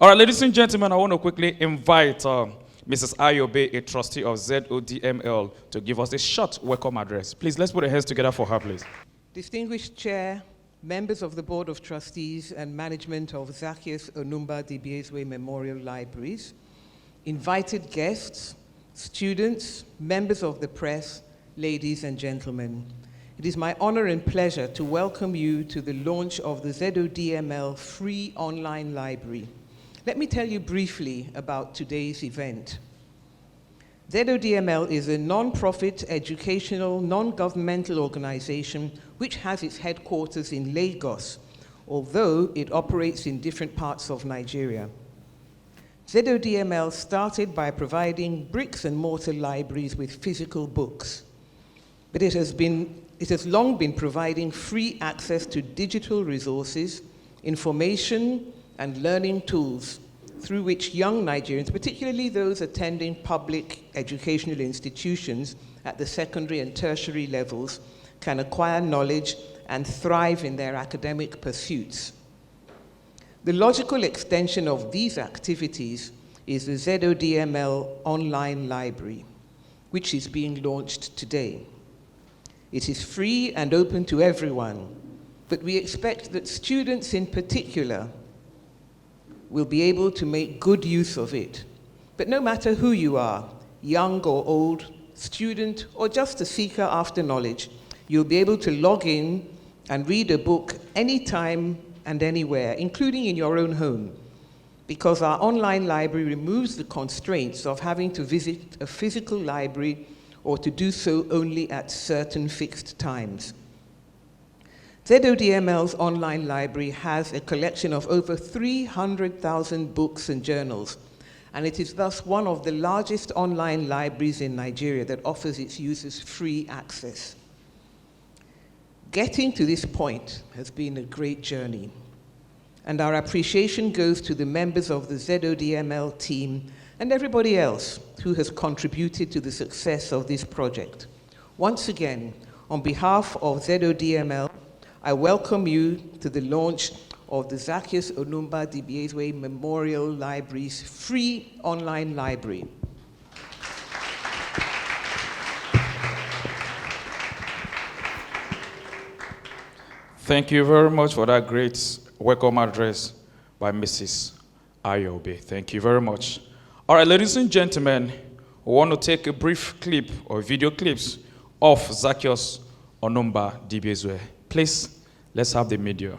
All right, ladies and gentlemen, I want to quickly invite Mrs. Ayobe, a trustee of Zodml, to give us a short welcome address. Please, let's put our hands together for her, please. Distinguished Chair, members of the Board of Trustees and management of Zacchaeus, Onumba, Dibiaezue Memorial Libraries, invited guests, students, members of the press, ladies and gentlemen. It is my honor and pleasure to welcome you to the launch of the Zodml free online library. Let me tell you briefly about today's event. Zodml is a non-profit, educational, non-governmental organization which has its headquarters in Lagos, although it operates in different parts of Nigeria. Zodml started by providing bricks and mortar libraries with physical books, but it has long been providing free access to digital resources, information, and learning tools through which young Nigerians, particularly those attending public educational institutions at the secondary and tertiary levels, can acquire knowledge and thrive in their academic pursuits. The logical extension of these activities is the Zodml online library, which is being launched today. It is free and open to everyone, but we expect that students in particular will be able to make good use of it. But no matter who you are, young or old, student, or just a seeker after knowledge, you'll be able to log in and read a book anytime and anywhere, including in your own home, because our online library removes the constraints of having to visit a physical library or to do so only at certain fixed times. Zodml's online library has a collection of over 300,000 books and journals, and it is thus one of the largest online libraries in Nigeria that offers its users free access. Getting to this point has been a great journey, and our appreciation goes to the members of the Zodml team and everybody else who has contributed to the success of this project. Once again, on behalf of Zodml, I welcome you to the launch of the Zacchaeus Onumba Dibiaezue Memorial Library's free online library. Thank you very much for that great welcome address by Mrs. Ayobe. Thank you very much. All right, ladies and gentlemen, we want to take a brief clip or video clips of Zacchaeus Onumba Dibiaezue. Please, let's have the media.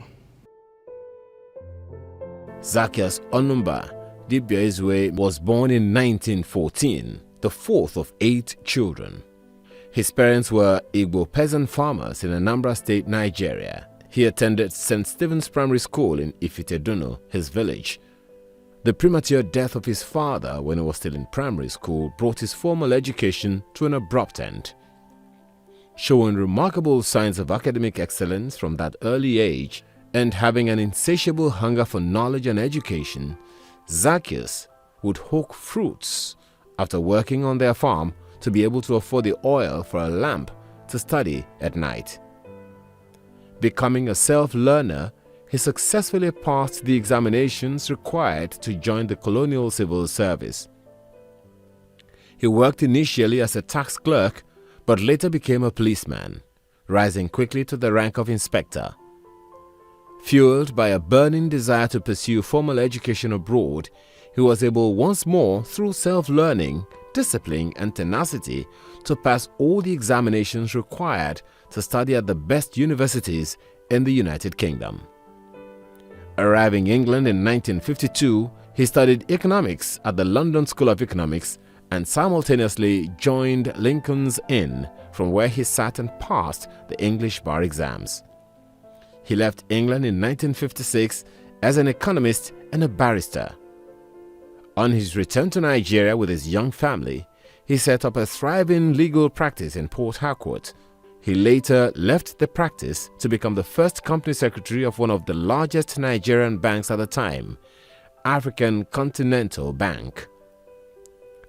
Zacchaeus Onumba Dibiaezue was born in 1914, the fourth of 8 children. His parents were Igbo peasant farmers in Anambra State, Nigeria. He attended St. Stephen's Primary School in Ifiteduno, his village. The premature death of his father when he was still in primary school brought his formal education to an abrupt end. Showing remarkable signs of academic excellence from that early age and having an insatiable hunger for knowledge and education, Zacchaeus would hawk fruits after working on their farm to be able to afford the oil for a lamp to study at night. Becoming a self-learner, he successfully passed the examinations required to join the colonial civil service. He worked initially as a tax clerk, but later became a policeman, rising quickly to the rank of inspector. Fueled by a burning desire to pursue formal education abroad, he was able once more, through self-learning, discipline, and tenacity, to pass all the examinations required to study at the best universities in the United Kingdom. Arriving in England in 1952, he studied economics at the London School of Economics and simultaneously joined Lincoln's Inn, from where he sat and passed the English bar exams. He left England in 1956 as an economist and a barrister. On his return to Nigeria with his young family, he set up a thriving legal practice in Port Harcourt. He later left the practice to become the first company secretary of one of the largest Nigerian banks at the time, African Continental Bank.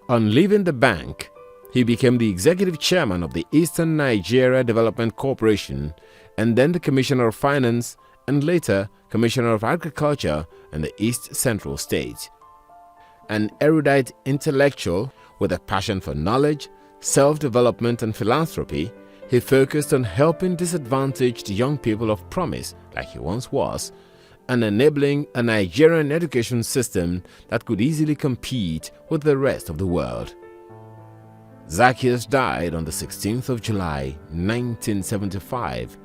On leaving the bank, he became the executive chairman of the Eastern Nigeria Development Corporation and then the Commissioner of Finance and later Commissioner of Agriculture in the East Central State. An erudite intellectual with a passion for knowledge, self-development and philanthropy, he focused on helping disadvantaged young people of promise, like he once was, and enabling a Nigerian education system that could easily compete with the rest of the world. Zacchaeus died on the 16th of July, 1975,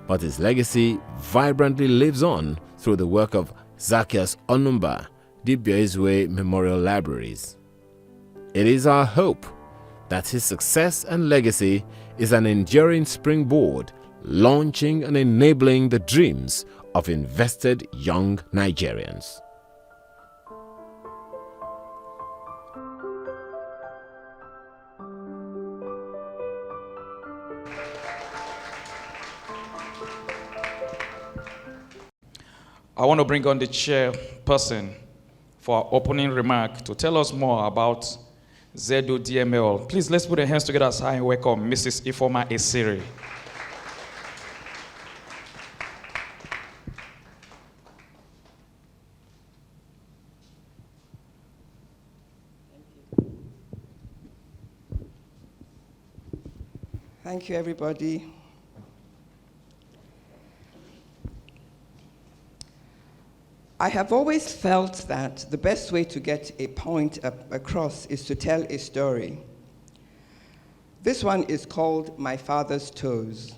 but his legacy vibrantly lives on through the work of Zacchaeus Onumba, Dibiaezue Memorial Libraries. It is our hope that his success and legacy is an enduring springboard, launching and enabling the dreams of invested young Nigerians. I want to bring on the chairperson for our opening remark to tell us more about Zodml. Please, let's put our hands together as I welcome Mrs. Ifoma Esiri. Thank you, everybody. I have always felt that the best way to get a point across is to tell a story. This one is called My Father's Toes,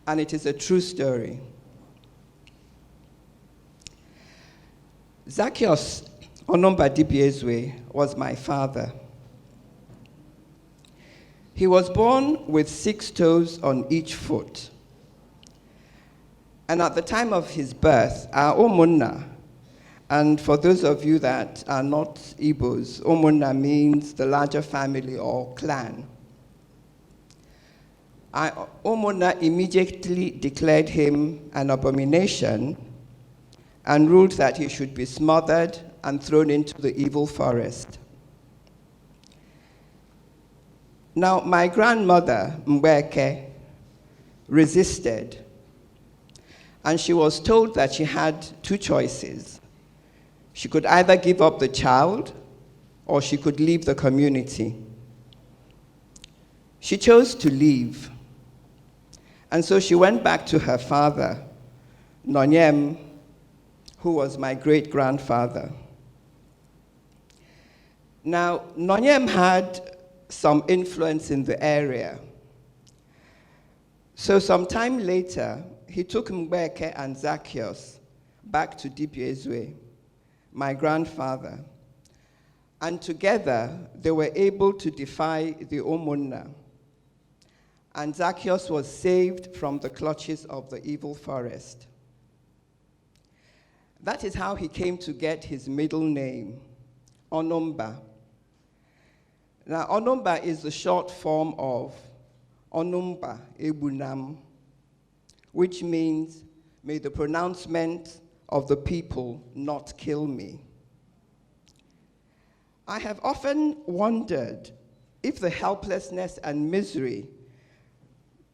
and it is a true story. Zacchaeus Onumba Dibiaezue was my father. He was born with 6 toes on each foot. And at the time of his birth, our Omunna, and for those of you that are not Igbos, Omunna means the larger family or clan. Our Omunna immediately declared him an abomination and ruled that he should be smothered and thrown into the evil forest. Now, my grandmother, Mbeke, resisted, and she was told that she had 2 choices. She could either give up the child, or she could leave the community. She chose to leave, and so she went back to her father, Nonyem, who was my great-grandfather. Now, Nonyem had some influence in the area. So sometime later, he took Mbeke and Zacchaeus back to Dibiaezue, my grandfather, and together they were able to defy the Omunna, and Zacchaeus was saved from the clutches of the evil forest. That is how he came to get his middle name, Onumba. Now, Onumba is the short form of Onumba Ebunam, which means, may the pronouncement of the people not kill me. I have often wondered if the helplessness and misery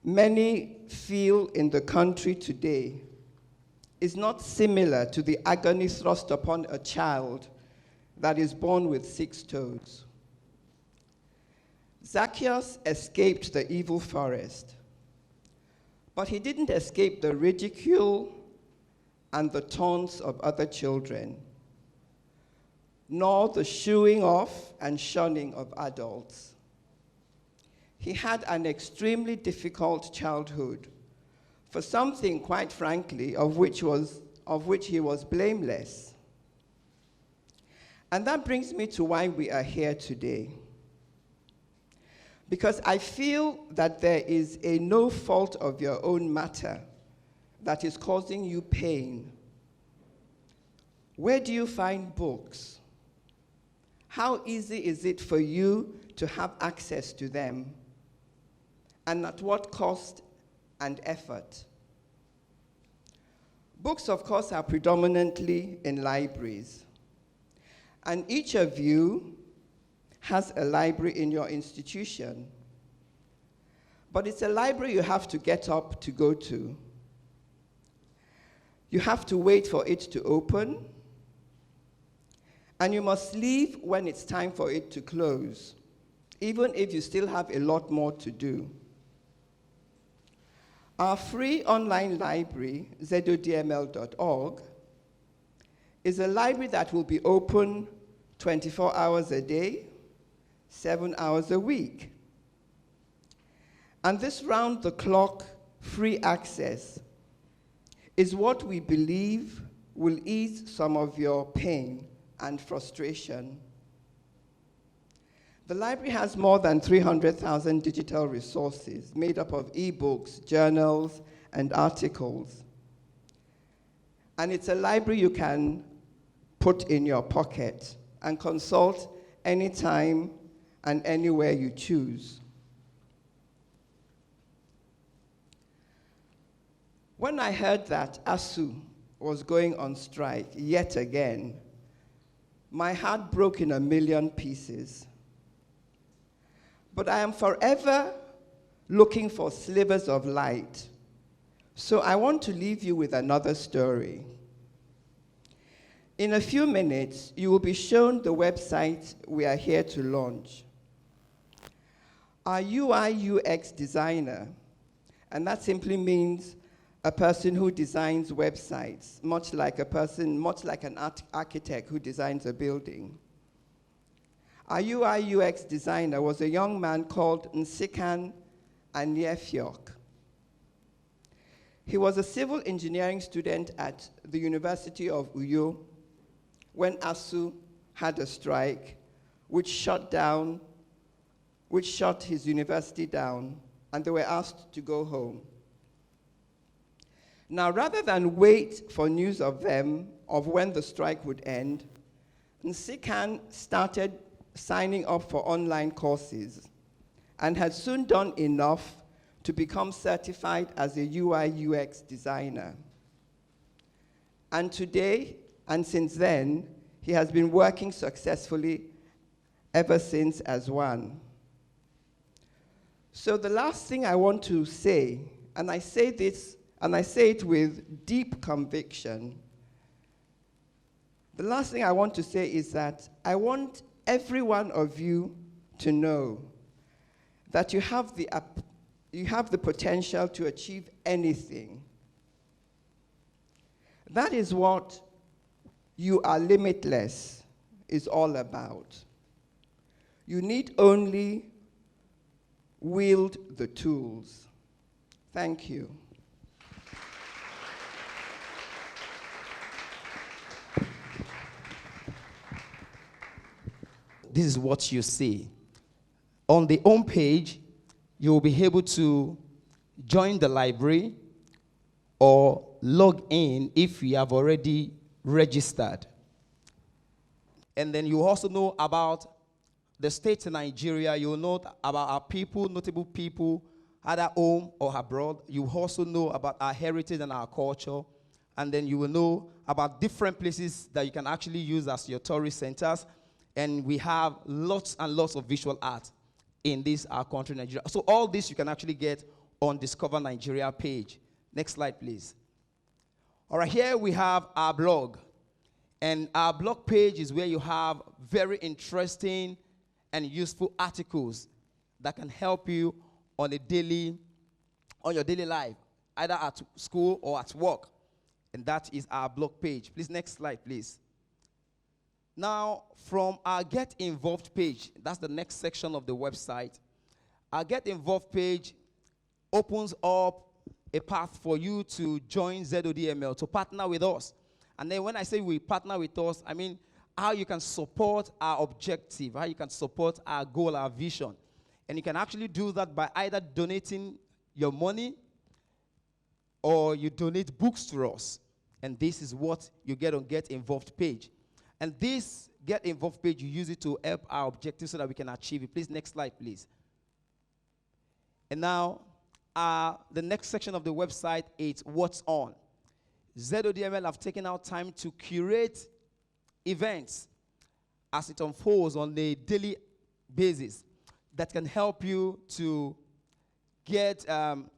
many feel in the country today is not similar to the agony thrust upon a child that is born with 6 toes. Zacchaeus escaped the evil forest, but he didn't escape the ridicule and the taunts of other children, nor the shooing off and shunning of adults. He had an extremely difficult childhood for something, quite frankly, of which he was blameless. And that brings me to why we are here today. Because I feel that there is a no fault of your own matter that is causing you pain. Where do you find books? How easy is it for you to have access to them? And at what cost and effort? Books, of course, are predominantly in libraries. And each of you has a library in your institution. But it's a library you have to get up to go to. You have to wait for it to open, and you must leave when it's time for it to close, even if you still have a lot more to do. Our free online library, zodml.org, is a library that will be open 24 hours a day, 7 hours a week. And this round-the-clock free access is what we believe will ease some of your pain and frustration. The library has more than 300,000 digital resources made up of ebooks, journals, and articles. And it's a library you can put in your pocket and consult anytime and anywhere you choose. When I heard that ASUU was going on strike yet again, my heart broke in a million pieces. But I am forever looking for slivers of light. So I want to leave you with another story. In a few minutes, you will be shown the website we are here to launch. Our UI UX designer, and that simply means a person who designs websites, much like an architect who designs a building. Our UI UX designer was a young man called Nsikan Anyefyok. He was a civil engineering student at the University of Uyo when ASUU had a strike, which shut his university down, and they were asked to go home. Now, rather than wait for news of when the strike would end, Nsikan started signing up for online courses and had soon done enough to become certified as a UI UX designer. And today, and since then, he has been working successfully ever since as one. So the last thing I want to say, and I say it with deep conviction, the last thing I want to say is that I want every one of you to know that you have the potential to achieve anything. That is what You Are Limitless is all about. You need only wield the tools. Thank you. This is what you see. On the home page, you will be able to join the library or log in if you have already registered. And then you also know about the state of Nigeria. You will know about our people, notable people, either home or abroad. You will also know about our heritage and our culture. And then you will know about different places that you can actually use as your tourist centers. And we have lots and lots of visual art in this our country, Nigeria. So all this you can actually get on Discover Nigeria page. Next slide, please. All right, here we have our blog. And our blog page is where you have very interesting and useful articles that can help you on your daily life, either at school or at work. And that is our blog page. Please, next slide, please. Now, from our Get Involved page, that's the next section of the website. Our Get Involved page opens up a path for you to join Zodml, to partner with us. And then when I say we partner with us, I mean how you can support our objective, how you can support our goal, our vision. And you can actually do that by either donating your money or you donate books to us. And this is what you get on Get Involved page. And this Get Involved page, you use it to help our objectives so that we can achieve it. Please, next slide, please. And now, the next section of the website is What's On. Zodml have taken out time to curate events as it unfolds on a daily basis that can help you to get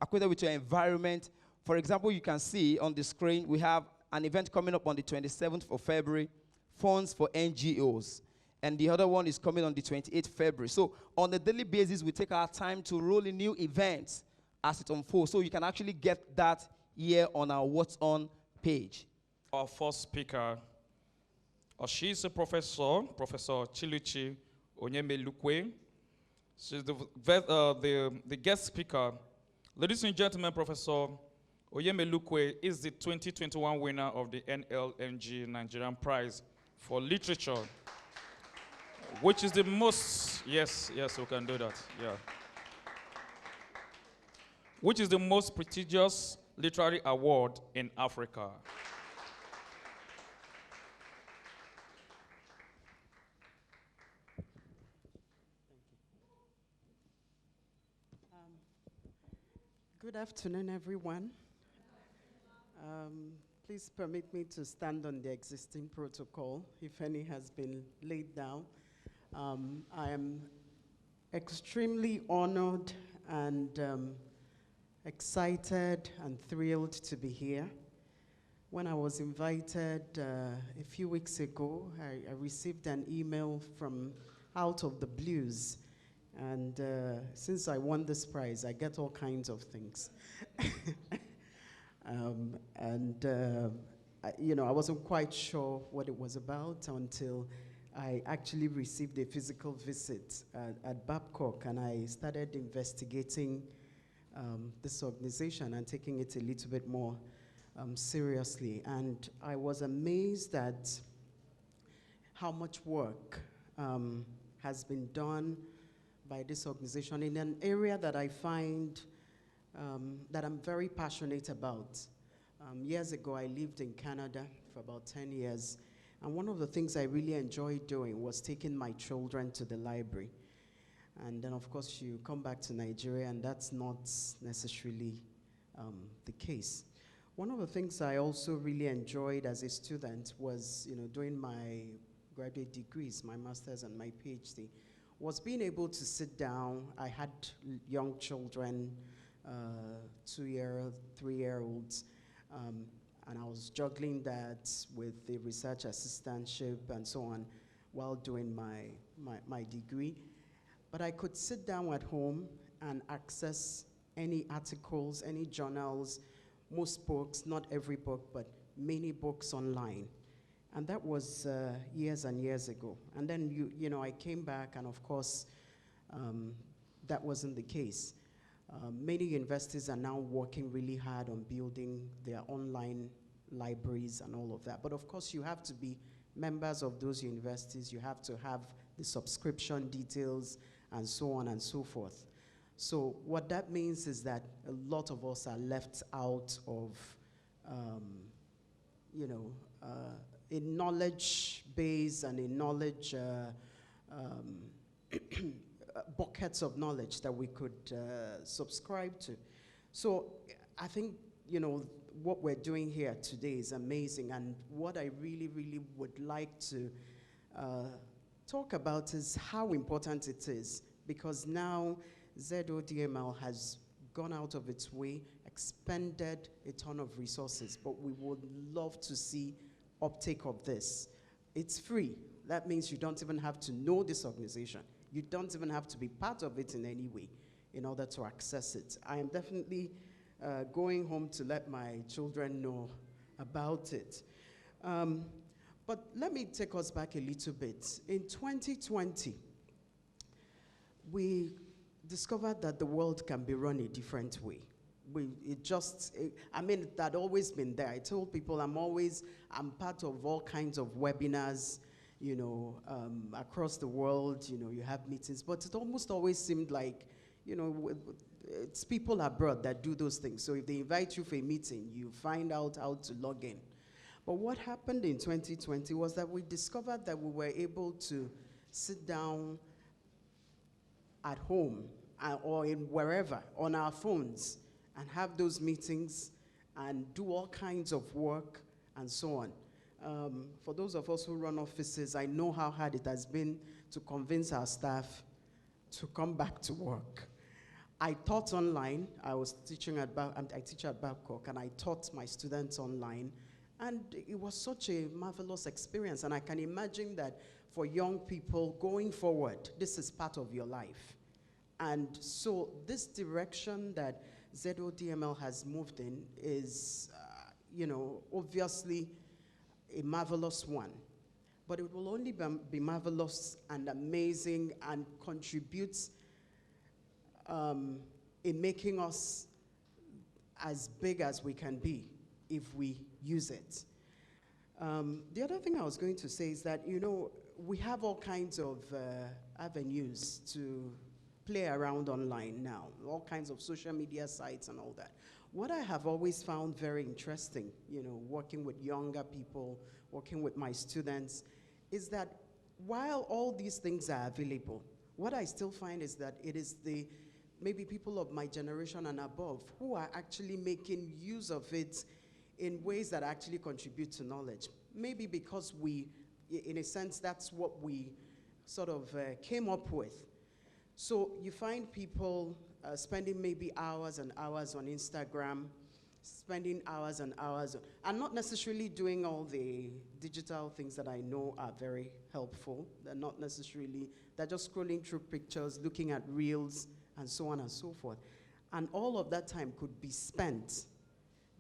acquainted with your environment. For example, you can see on the screen we have an event coming up on the 27th of February, funds for NGOs. And the other one is coming on the 28th of February. So on a daily basis, we take our time to roll in new events as it unfolds. So you can actually get that here on our What's On page. Our first speaker, she's a professor, Professor Chiluchi Onyemelukwe. She's the guest speaker. Ladies and gentlemen, Professor Onyemelukwe is the 2021 winner of the NLMG Nigerian Prize for Literature, which is the most, yes, we can do that, yeah. Which is the most prestigious literary award in Africa. Good afternoon, everyone. Please permit me to stand on the existing protocol, if any has been laid down. I am extremely honored and excited and thrilled to be here. When I was invited a few weeks ago, I received an email from out of the blues. And since I won this prize, I get all kinds of things. I wasn't quite sure what it was about until I actually received a physical visit at Babcock, and I started investigating this organization and taking it a little bit more seriously. And I was amazed at how much work has been done by this organization in an area that I find that I'm very passionate about. Years ago, I lived in Canada for about 10 years, and one of the things I really enjoyed doing was taking my children to the library. And then, of course, you come back to Nigeria, and that's not necessarily the case. One of the things I also really enjoyed as a student was, doing my graduate degrees, my master's and my PhD, was being able to sit down. I had young children, 2-year, 3-year-olds, and I was juggling that with the research assistantship and so on while doing my degree. But I could sit down at home and access any articles, any journals, most books, not every book, but many books online. And that was years and years ago. And then, I came back, and of course, that wasn't the case. Many universities are now working really hard on building their online libraries and all of that. But of course, you have to be members of those universities. You have to have the subscription details and so on and so forth. So what that means is that a lot of us are left out of, a knowledge base and a knowledge buckets of knowledge that we could subscribe to. So I think, what we're doing here today is amazing. And what I really, really would like to talk about is how important it is, because now Zodml has gone out of its way, expended a ton of resources, but we would love to see uptake of this. It's free. That means you don't even have to know this organization. You don't even have to be part of it in any way in order to access it. I am definitely going home to let my children know about it. But let me take us back a little bit. In 2020, we discovered that the world can be run a different way. It had always been there. I told people I'm part of all kinds of webinars, across the world, you have meetings, but it almost always seemed like, it's people abroad that do those things. So if they invite you for a meeting, you find out how to log in. But what happened in 2020 was that we discovered that we were able to sit down at home or in wherever on our phones and have those meetings and do all kinds of work and so on. For those of us who run offices, I know how hard it has been to convince our staff to come back to work. I taught online. I teach at Babcock, and I taught my students online. And it was such a marvelous experience. And I can imagine that for young people going forward, this is part of your life. And so this direction that Zodml has moved in is, obviously a marvelous one. But it will only be marvelous and amazing and contributes in making us as big as we can be if we use it. The other thing I was going to say is that, we have all kinds of avenues to play around online now, all kinds of social media sites and all that. What I have always found very interesting, working with younger people, working with my students, is that while all these things are available, what I still find is that it is maybe people of my generation and above who are actually making use of it in ways that actually contribute to knowledge. Maybe because in a sense, that's what we sort of came up with. So you find people spending maybe hours and hours on Instagram, spending hours and hours, and not necessarily doing all the digital things that I know are very helpful. They're not necessarily, they're just scrolling through pictures, looking at reels, and so on and so forth. And all of that time could be spent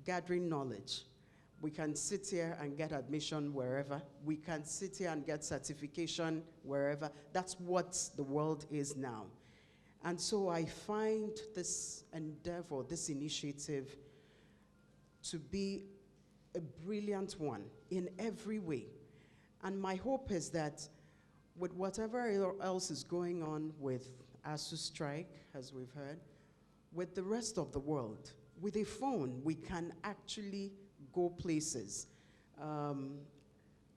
gathering knowledge. We can sit here and get admission wherever. We can sit here and get certification wherever. That's what the world is now. And so I find this endeavor, this initiative, to be a brilliant one in every way. And my hope is that with whatever else is going on with ASU strike, as we've heard, with the rest of the world, with a phone, we can actually go places.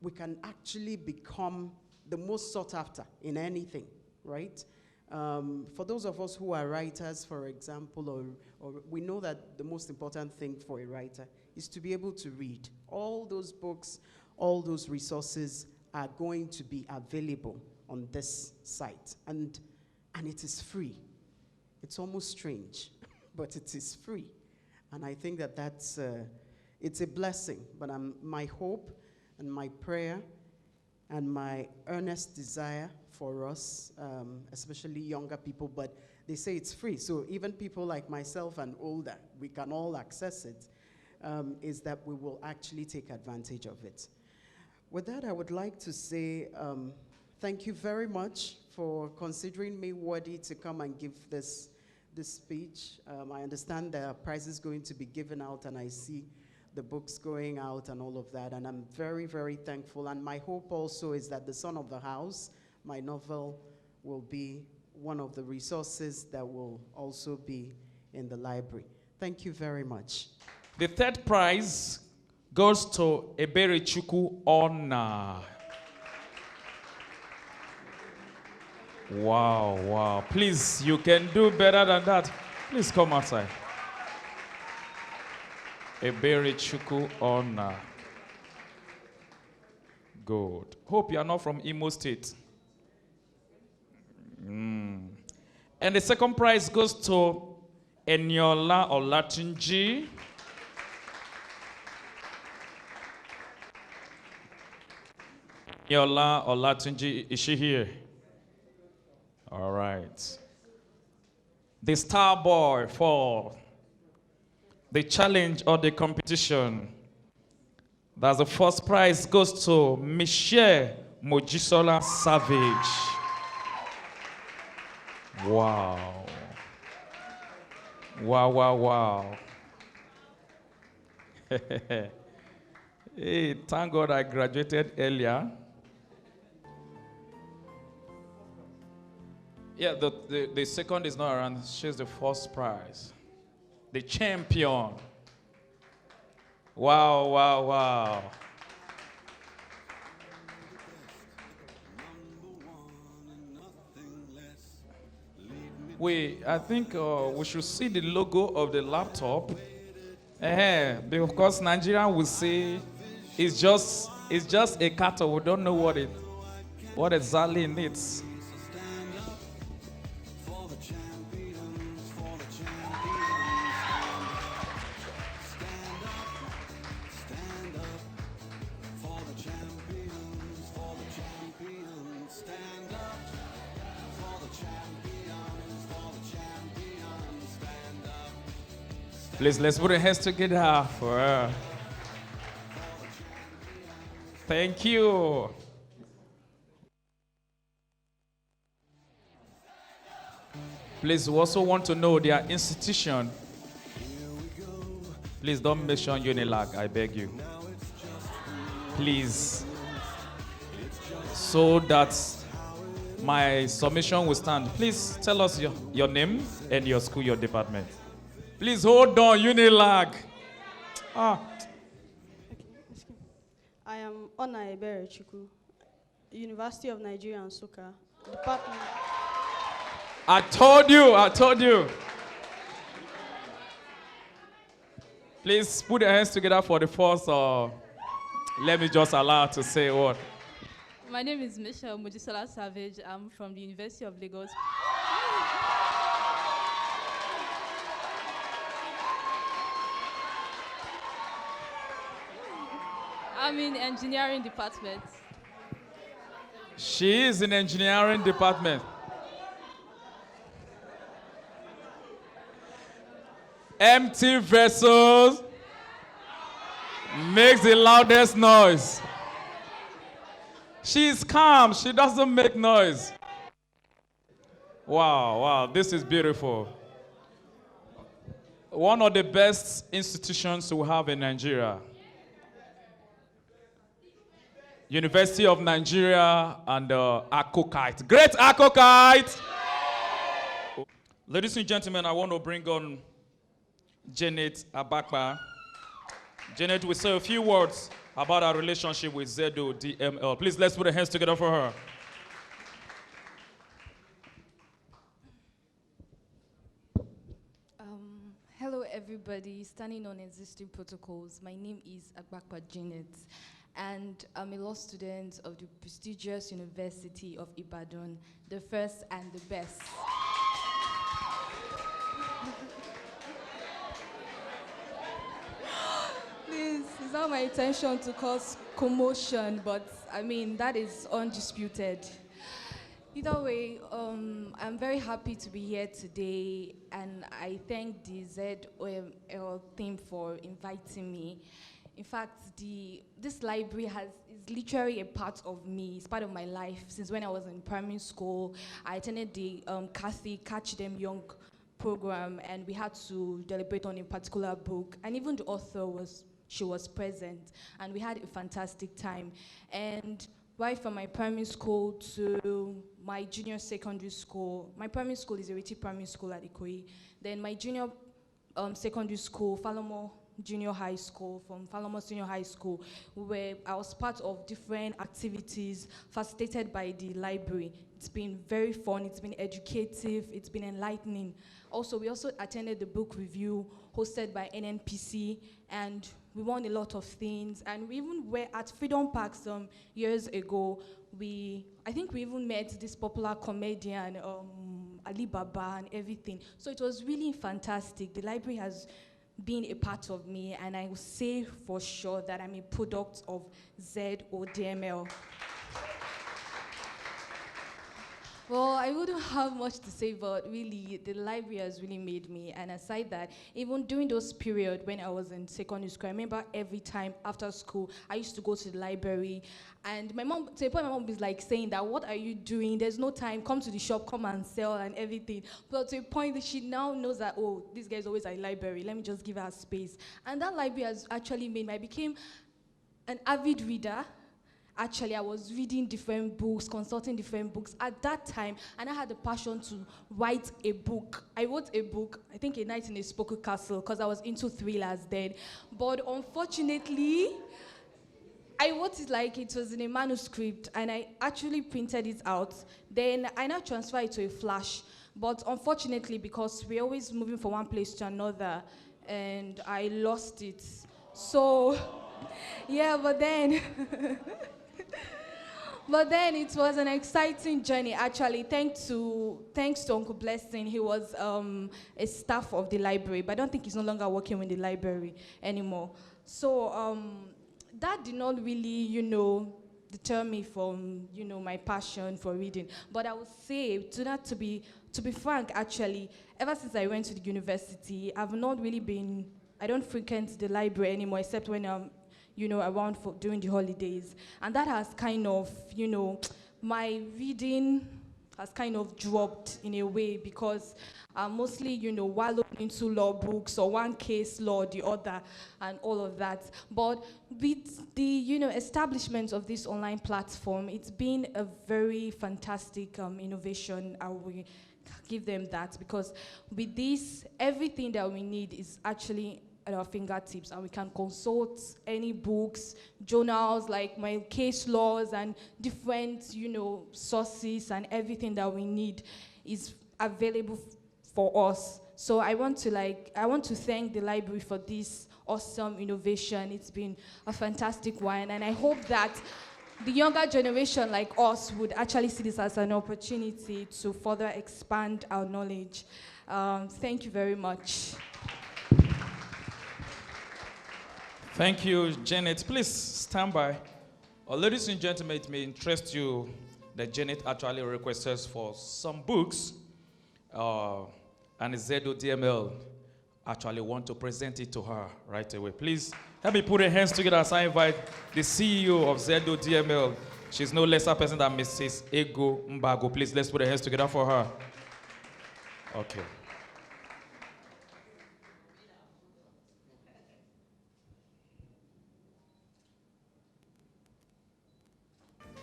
We can actually become the most sought after in anything, right? For those of us who are writers, for example, or we know that the most important thing for a writer is to be able to read. All those books, all those resources are going to be available on this site. And it is free. It's almost strange, but it is free. And I think that it's a blessing. But my hope and my prayer and my earnest desire for us, especially younger people, but they say it's free. So even people like myself and older, we can all access it, is that we will actually take advantage of it. With that, I would like to say thank you very much for considering me worthy to come and give this speech. I understand there are prizes going to be given out, and I see the books going out and all of that, and I'm very, very thankful. And my hope also is that The Son of the House, my novel, will be one of the resources that will also be in the library. Thank you very much. The third prize goes to Eberechukwu Ona. Wow, wow. Please, you can do better than that. Please come outside. Eberechukwu Ona. Good. Hope you are not from Imo State. And the second prize goes to Eniola Olatunji. Eniola Olatunji, is she here? All right. The star boy for the challenge or the competition. That's the first prize goes to Michelle Mojisola Savage. Wow. Wow, wow, wow. Hey, thank God I graduated earlier. Yeah, the second is not around. She's the first prize. The champion. Wow, wow, wow. I think we should see the logo of the laptop. Because Nigeria will say it's just a cattle. We don't know what exactly it needs. Please, let's put our hands together for her. Thank you. Please, we also want to know their institution. Please don't mention Unilag, I beg you. Please. So that my submission will stand. Please tell us your name and your school, your department. Please hold on, Unilag. I am Ona Eberechukwu, University of Nigeria and Nsukka, Department. I told you. Please put your hands together for the first, let me just allow her to say what. My name is Michelle Mojisola Savage. I'm from the University of Lagos. I'm in engineering department. She is in engineering department. Empty vessels makes the loudest noise. She's calm. She doesn't make noise. Wow, this is beautiful. One of the best institutions we have in Nigeria. University of Nigeria and Akokite. Great Akokite! Ladies and gentlemen, I want to bring on Janet Abakpa. Janet will say a few words about our relationship with Zodml. Please, let's put our hands together for her. Hello, everybody. Standing on existing protocols, my name is Abakpa Janet, and I'm a law student of the prestigious University of Ibadan, the first and the best. Please, it's not my intention to cause commotion, but I mean, that is undisputed. Either way, I'm very happy to be here today, and I thank the Zodml team for inviting me. In fact, this library is literally a part of me. It's part of my life. Since when I was in primary school, I attended the Catch Them Young program, and we had to deliberate on a particular book, and even the author was present, and we had a fantastic time. And right from my primary school to my junior secondary school, my primary school is Eriti Primary School at Ikoyi. Then my junior secondary school, Falomo Junior High School, from Falomo Senior High School, where I was part of different activities facilitated by the library. It's been very fun, it's been educative, it's been enlightening. Also, we also attended the book review hosted by NNPC, and we won a lot of things. And we even were at Freedom Park some years ago. I think we even met this popular comedian, Ali Baba, and everything. So it was really fantastic. The library has been a part of me, and I will say for sure that I'm a product of Zodml. Well, I wouldn't have much to say, but really, the library has really made me. And aside that, even during those periods when I was in secondary school, I remember every time after school, I used to go to the library. And my mom, to a point, my mom was like saying that, what are you doing? There's no time, come to the shop, come and sell and everything. But to a point that she now knows that, oh, this guy's always at the library, let me just give her space. And that library has actually made me, I became an avid reader. Actually, I was reading different books, consulting different books at that time, and I had the passion to write a book. I wrote a book, I think A Night in a Spoku Castle, because I was into thrillers then. But unfortunately, I wrote it like it was in a manuscript, and I actually printed it out. Then I now transferred it to a flash. But unfortunately, because we're always moving from one place to another, and I lost it. So, yeah, but then... But then it was an exciting journey, actually, thanks to Uncle Blessing. He was a staff of the library, but I don't think he's no longer working with the library anymore. So that did not really, deter me from, my passion for reading. But I would say, to be frank, actually, ever since I went to the university, I don't frequent the library anymore, except when I'm, around during the holidays. And that has kind of, my reading has kind of dropped in a way, because I'm mostly, wallowing into law books, or one case law, the other, and all of that. But with the, establishment of this online platform, it's been a very fantastic innovation. I will give them that, because with this, everything that we need is actually at our fingertips, and we can consult any books, journals, like my case laws, and different, sources, and everything that we need is available for us. So I want to thank the library for this awesome innovation. It's been a fantastic one, and I hope that the younger generation like us would actually see this as an opportunity to further expand our knowledge. Thank you very much. Thank you, Janet. Please stand by. Ladies and gentlemen, it may interest you that Janet actually requested for some books, and Zodml actually want to present it to her right away. Please help me put your hands together as I invite the CEO of Zodml. She's no lesser person than Mrs. Ego Mbago. Please, let's put our hands together for her. Okay.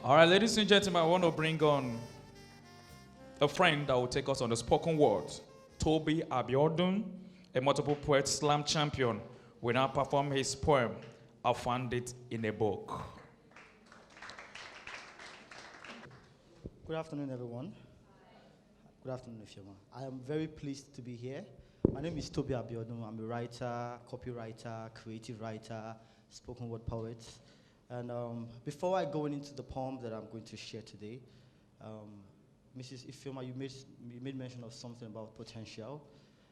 All right, ladies and gentlemen, I want to bring on a friend that will take us on the spoken word. Toby Abiodun, a multiple poet slam champion, will now perform his poem, I Found It in a Book. Good afternoon, everyone. Good afternoon, Ifeoma. I am very pleased to be here. My name is Toby Abiodun. I'm a writer, copywriter, creative writer, spoken word poet. And before I go into the poem that I'm going to share today, Mrs. Ifeoma, you made mention of something about potential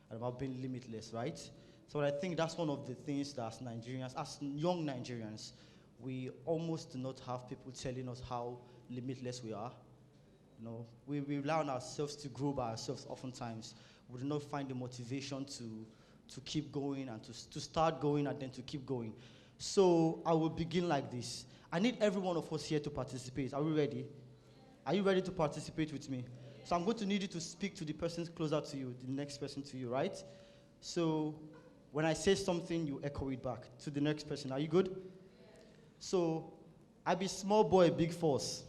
and about being limitless, right? So I think that's one of the things that as Nigerians, as young Nigerians, we almost do not have people telling us how limitless we are. We rely on ourselves to grow by ourselves oftentimes. We do not find the motivation to keep going and to start going and then to keep going. So I will begin like this. I need every one of us here to participate. Are we ready? Are you ready to participate with me? So I'm going to need you to speak to the person closer to you, the next person to you, right? So when I say something, you echo it back to the next person. Are you good? So I be small boy, big force.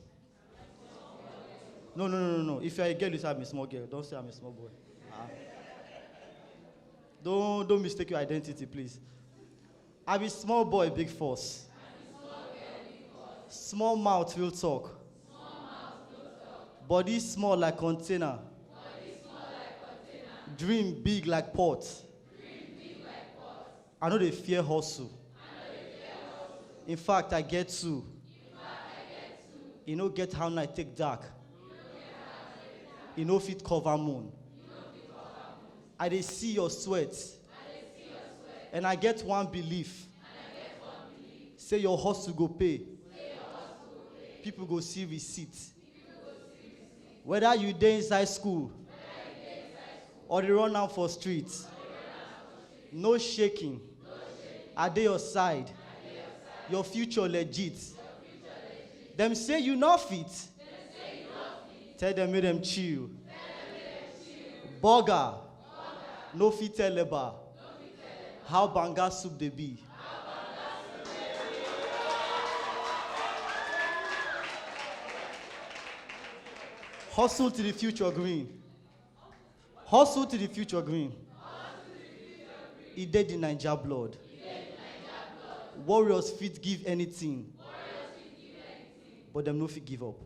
No. If you're a girl, you say I'm a small girl. Don't say I'm a small boy. Don't mistake your identity, please. I be small boy, big force. Small mouth will talk. Body small like container. Dream big like pot. I know they fear hustle. In fact, I get to. You know, get how I take dark. You know, fit cover moon. I dey see your sweat. And I get one belief. Say your hustle go pay. People go see receipt. Whether you dey inside school or they run out for streets. No shaking. I dey your side. Your future legit. Them say you not fit. Tell them make them chill. Burger. No fit tell leba. How banga soup they be. Hustle to the future green. Hustle to the future green. He did the Naija blood. Warriors fit give anything. But them no fit give up.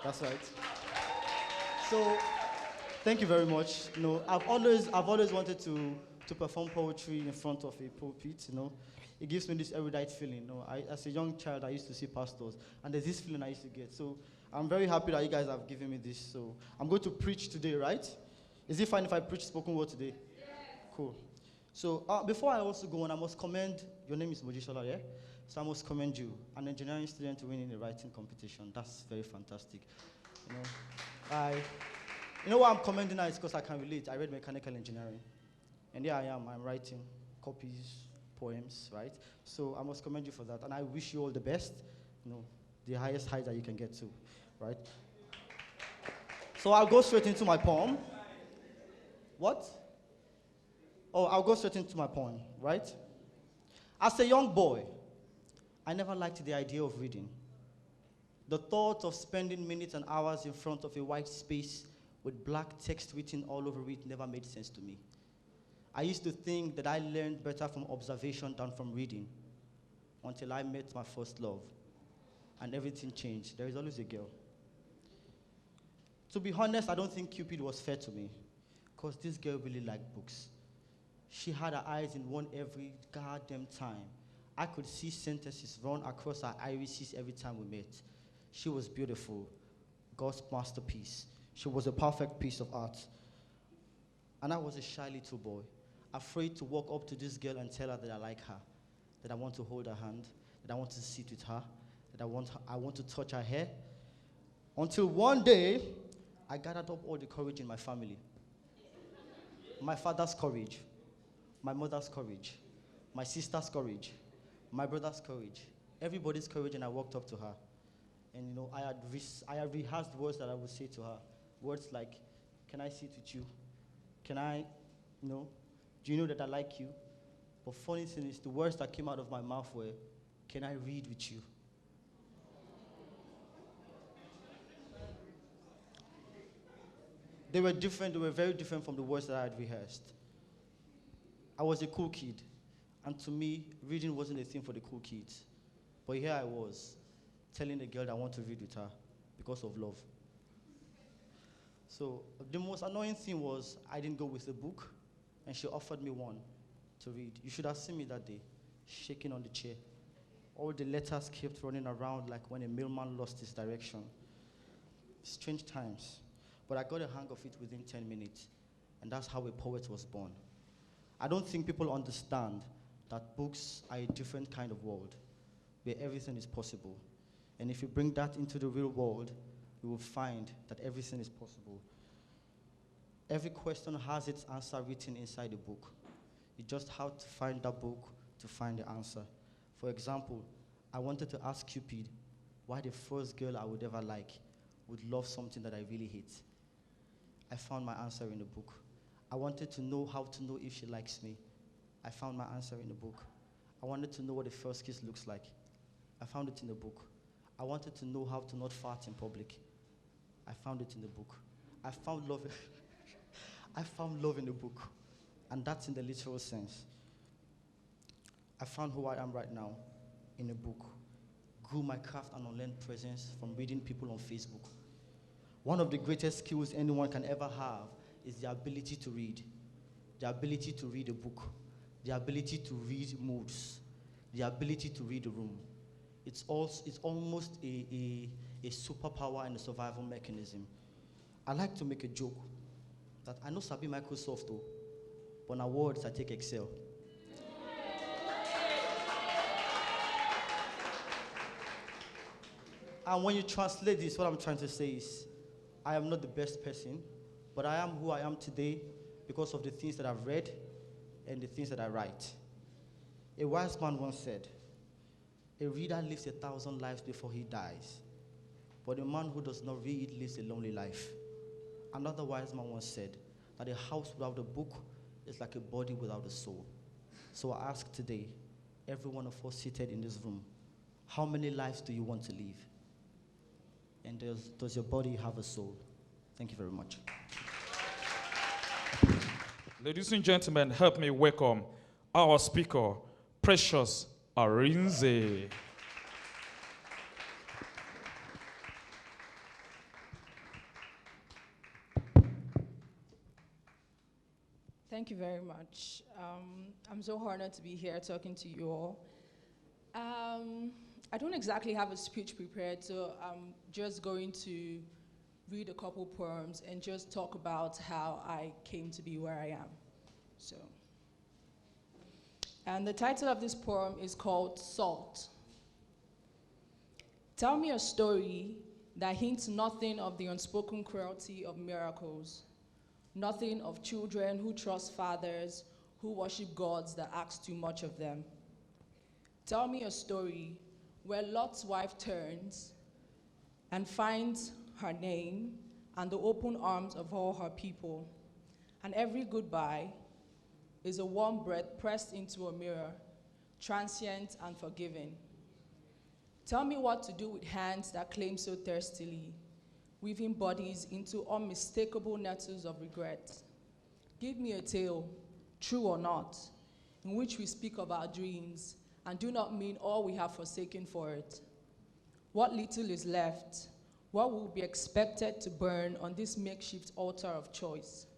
That's right. So, thank you very much. I've always wanted to perform poetry in front of a pulpit. It gives me this erudite feeling. As a young child, I used to see pastors, and there's this feeling I used to get. So, I'm very happy that you guys have given me this. So, I'm going to preach today, right? Is it fine if I preach spoken word today? Yeah. Cool. So, before I also go on, I must commend. Your name is Mojisola, yeah? So I must commend you. An engineering student winning a writing competition. That's very fantastic. You know, you know why I'm commending her is because I can relate. I read mechanical engineering. And here I am, I'm writing copies, poems, right? So I must commend you for that. And I wish you all the best, you know, the highest height that you can get to, right? So I'll go straight into my poem. What? Oh, I'll go straight into my poem, right? As a young boy, I never liked the idea of reading. The thought of spending minutes and hours in front of a white space with black text written all over it never made sense to me. I used to think that I learned better from observation than from reading until I met my first love. And everything changed. There is always a girl. To be honest, I don't think Cupid was fair to me, because this girl really liked books. She had her eyes in one every goddamn time. I could see sentences run across her irises every time we met. She was beautiful, God's masterpiece. She was a perfect piece of art. And I was a shy little boy, afraid to walk up to this girl and tell her that I like her, that I want to hold her hand, that I want to sit with her, that I want to touch her hair. Until one day, I gathered up all the courage in my family. My father's courage, my mother's courage, my sister's courage, my brother's courage, everybody's courage, and I walked up to her. And you know, I had rehearsed words that I would say to her. Words like, can I sit with you? Can I, you know, do you know that I like you? But funny thing is, the words that came out of my mouth were, can I read with you? They were different, they were very different from the words that I had rehearsed. I was a cool kid, and to me, reading wasn't a thing for the cool kids. But here I was, telling a girl that I want to read with her because of love. So the most annoying thing was I didn't go with a book, and she offered me one to read. You should have seen me that day, shaking on the chair. All the letters kept running around like when a mailman lost his direction. Strange times. But I got a hang of it within 10 minutes, and that's how a poet was born. I don't think people understand that books are a different kind of world, where everything is possible. And if you bring that into the real world, you will find that everything is possible. Every question has its answer written inside the book. You just have to find that book to find the answer. For example, I wanted to ask Cupid why the first girl I would ever like would love something that I really hate. I found my answer in the book. I wanted to know how to know if she likes me. I found my answer in the book. I wanted to know what the first kiss looks like. I found it in the book. I wanted to know how to not fart in public. I found it in the book. I found love. I found love in the book, and that's in the literal sense. I found who I am right now in a book. Grew my craft and online presence from reading people on Facebook. One of the greatest skills anyone can ever have is the ability to read. The ability to read a book. The ability to read moods. The ability to read a room. It's almost a superpower and a survival mechanism. I like to make a joke that I know Sabi Microsoft, though, but now words I take Excel. And when you translate this, what I'm trying to say is, I am not the best person, but I am who I am today because of the things that I've read and the things that I write. A wise man once said, a reader lives 1,000 lives before he dies, but a man who does not read lives a lonely life. Another wise man once said that a house without a book is like a body without a soul. So I ask today, every one of us seated in this room, how many lives do you want to live? And does your body have a soul? Thank you very much. Ladies and gentlemen, help me welcome our speaker, Precious Arinze. Thank you very much. I'm so honored to be here talking to you all. I don't exactly have a speech prepared, so I'm just going to read a couple poems and just talk about how I came to be where I am. And the title of this poem is called Salt. Tell me a story that hints nothing of the unspoken cruelty of miracles, nothing of children who trust fathers, who worship gods that ask too much of them. Tell me a story where Lot's wife turns and finds her name and the open arms of all her people, and every goodbye is a warm breath pressed into a mirror, transient and forgiving. Tell me what to do with hands that claim so thirstily, weaving bodies into unmistakable nettles of regret. Give me a tale, true or not, in which we speak of our dreams and do not mean all we have forsaken for it. What little is left, what will be expected to burn on this makeshift altar of choice?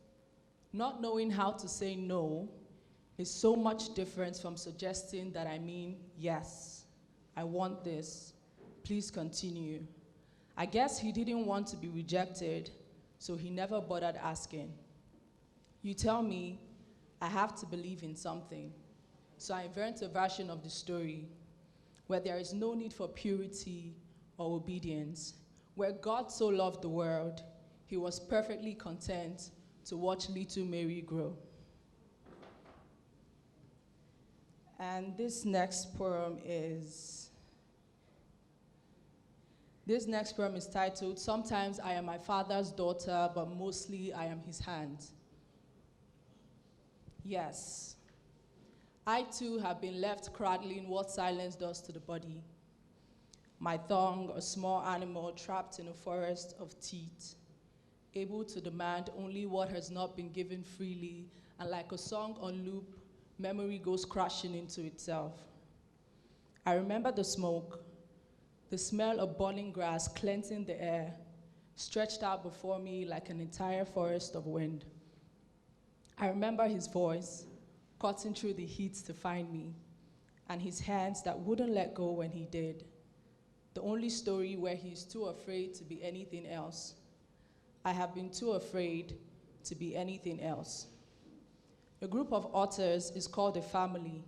Not knowing how to say no is so much different from suggesting that I mean yes. I want this. Please continue. I guess he didn't want to be rejected, so he never bothered asking. You tell me I have to believe in something, so I invent a version of the story where there is no need for purity or obedience, where God so loved the world, he was perfectly content to watch little Mary grow. And this next poem is titled, Sometimes I am my father's daughter, but mostly I am his hand. Yes, I too have been left cradling what silence does to the body. My thong, a small animal trapped in a forest of teeth, able to demand only what has not been given freely, and like a song on loop, memory goes crashing into itself. I remember the smoke, the smell of burning grass cleansing the air, stretched out before me like an entire forest of wind. I remember his voice, cutting through the heat to find me, and his hands that wouldn't let go when he did. The only story where he's too afraid to be anything else. I have been too afraid to be anything else. A group of otters is called a family.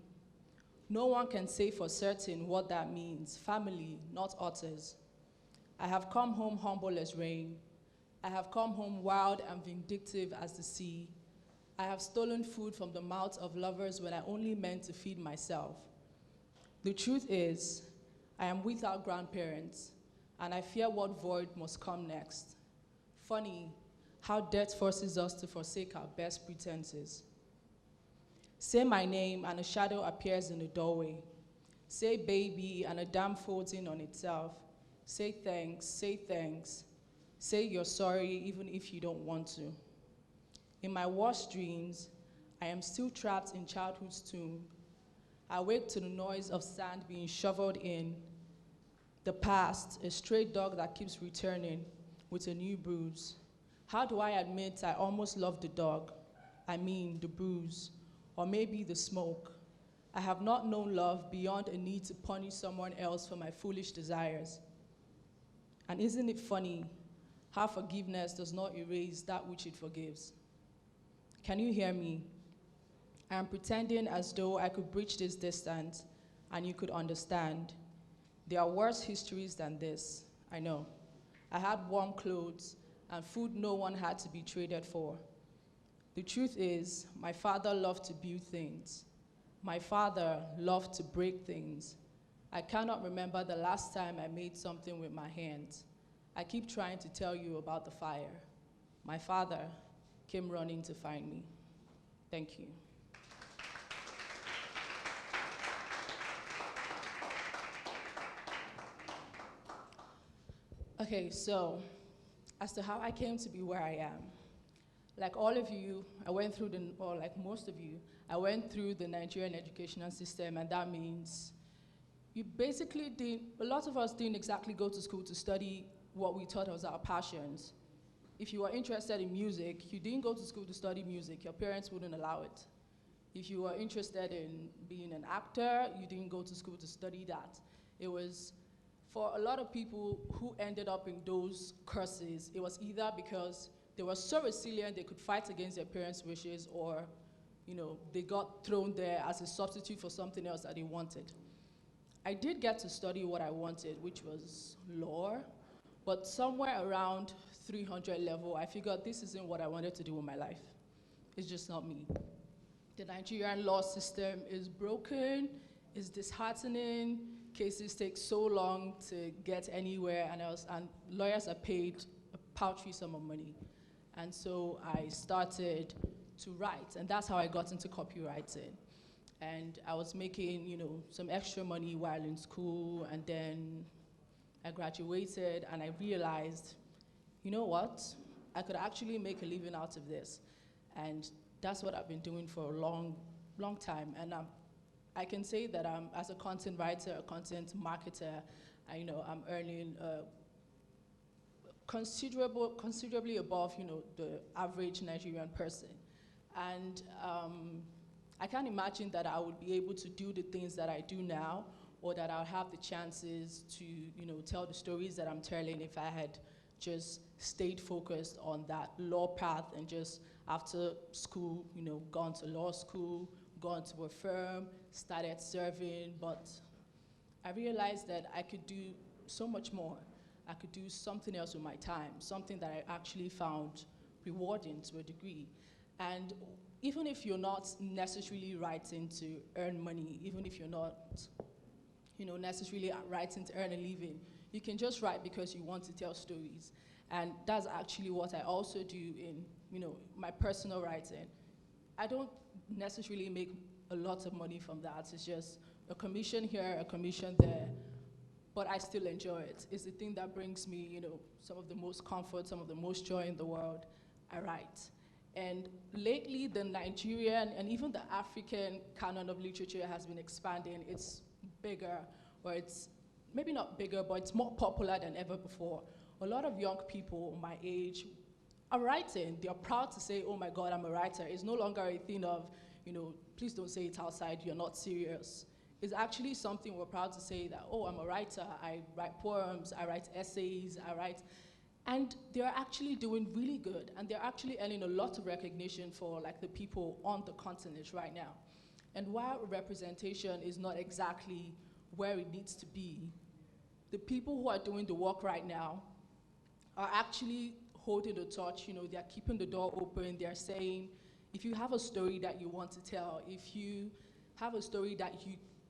No one can say for certain what that means. Family, not otters. I have come home humble as rain. I have come home wild and vindictive as the sea. I have stolen food from the mouths of lovers when I only meant to feed myself. The truth is, I am without grandparents, and I fear what void must come next. Funny how death forces us to forsake our best pretenses. Say my name, and a shadow appears in the doorway. Say baby, and a dam folds in on itself. Say thanks, say thanks. Say you're sorry, even if you don't want to. In my worst dreams, I am still trapped in childhood's tomb. I wake to the noise of sand being shoveled in. The past, a stray dog that keeps returning with a new bruise. How do I admit I almost love the dog? I mean, the bruise. Or maybe the smoke. I have not known love beyond a need to punish someone else for my foolish desires. And isn't it funny how forgiveness does not erase that which it forgives? Can you hear me? I am pretending as though I could bridge this distance and you could understand. There are worse histories than this, I know. I had warm clothes and food no one had to be traded for. The truth is, my father loved to build things. My father loved to break things. I cannot remember the last time I made something with my hands. I keep trying to tell you about the fire. My father came running to find me. Thank you. Okay, so as to how I came to be where I am. Like all of you, I went through or like most of you, I went through the Nigerian educational system, and that means you basically a lot of us didn't exactly go to school to study what we thought was our passions. If you were interested in music, you didn't go to school to study music. Your parents wouldn't allow it. If you were interested in being an actor, you didn't go to school to study that. It was, for a lot of people who ended up in those courses, it was either because they were so resilient they could fight against their parents' wishes, or they got thrown there as a substitute for something else that they wanted. I did get to study what I wanted, which was law, but somewhere around 300 level, I figured this isn't what I wanted to do with my life. It's just not me. The Nigerian law system is broken, is disheartening, cases take so long to get anywhere, and lawyers are paid a paltry sum of money. And so I started to write, and that's how I got into copywriting. And I was making, some extra money while in school, and then I graduated, and I realized, you know what? I could actually make a living out of this. And that's what I've been doing for a long, long time. And I can say that as a content writer, a content marketer, I'm earning considerably above, the average Nigerian person. And I can't imagine that I would be able to do the things that I do now, or that I'll have the chances to, tell the stories that I'm telling if I had just stayed focused on that law path and just after school, gone to law school, gone to a firm, started serving. But I realized that I could do so much more. I could do something else with my time, something that I actually found rewarding to a degree. And even if you're not necessarily writing to earn money, even if you're not, necessarily writing to earn a living, you can just write because you want to tell stories. And that's actually what I also do in, my personal writing. I don't necessarily make a lot of money from that. It's just a commission here, a commission there, but I still enjoy it. It's the thing that brings me, some of the most comfort, some of the most joy in the world. I write. And lately, the Nigerian and even the African canon of literature has been expanding. It's bigger, or it's maybe not bigger, but it's more popular than ever before. A lot of young people my age are writing. They're proud to say, oh my God, I'm a writer. It's no longer a thing of, please don't say it outside, you're not serious. It's actually something we're proud to say that, oh, I'm a writer, I write poems, I write essays, and they're actually doing really good, and they're actually earning a lot of recognition for the people on the continent right now. And while representation is not exactly where it needs to be, the people who are doing the work right now are actually holding the torch. They're keeping the door open. They're saying, if you have a story that you want to tell, if you have a story that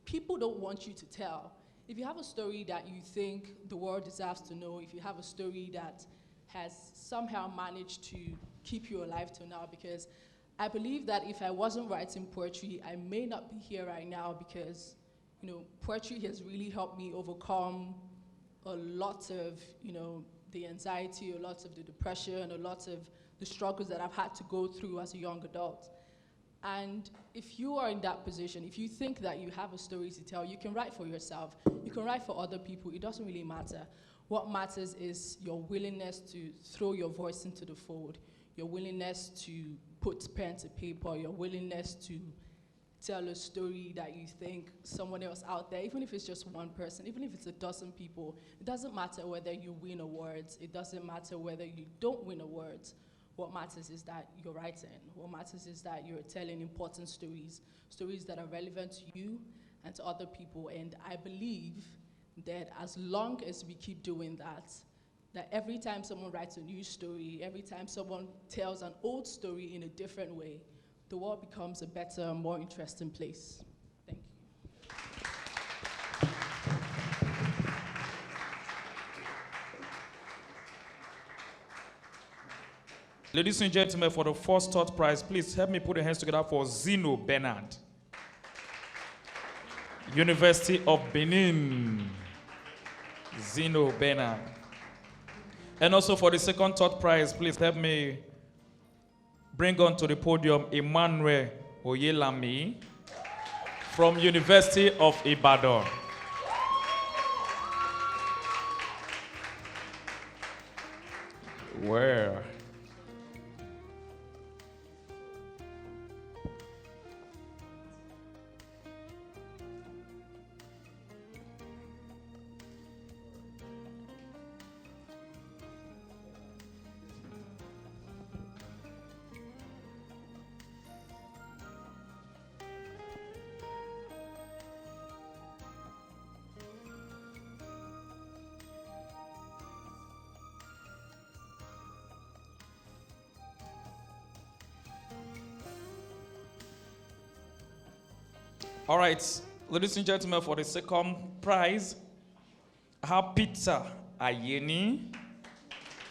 people don't want you to tell, if you have a story that you think the world deserves to know, if you have a story that has somehow managed to keep you alive till now, because I believe that if I wasn't writing poetry, I may not be here right now, because poetry has really helped me overcome a lot of the anxiety, a lot of the depression, a lot of the struggles that I've had to go through as a young adult. And if you are in that position, if you think that you have a story to tell, you can write for yourself, you can write for other people, it doesn't really matter. What matters is your willingness to throw your voice into the fold, your willingness to put pen to paper, your willingness to tell a story that you think someone else out there, even if it's just one person, even if it's a dozen people, it doesn't matter whether you win awards, it doesn't matter whether you don't win awards. What matters is that you're writing. What matters is that you're telling important stories, stories that are relevant to you and to other people. And I believe that as long as we keep doing that, that every time someone writes a new story, every time someone tells an old story in a different way, the world becomes a better, more interesting place. Thank you. Ladies and gentlemen, for the first third prize, please help me put your hands together for Zino Bernard, University of Benin. Zino Bernard. And also for the second third prize, please help me bring on to the podium Emmanuel Oyelami from University of Ibadan. Where? All right, ladies and gentlemen, for the second prize, I have Peter Ayeni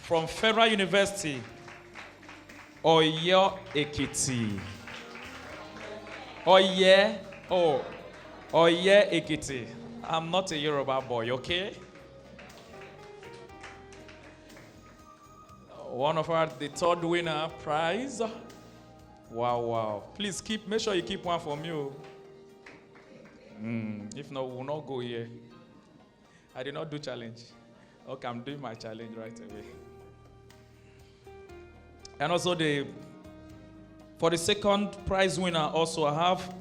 from Federal University, Oyo Ekiti. Oye Ekiti. I'm not a Yoruba boy, okay? One of the third winner prize. Wow. Please make sure you keep one for me. If not, we will not go here. I did not do challenge. Okay, I'm doing my challenge right away. And also for the second prize winner, also I have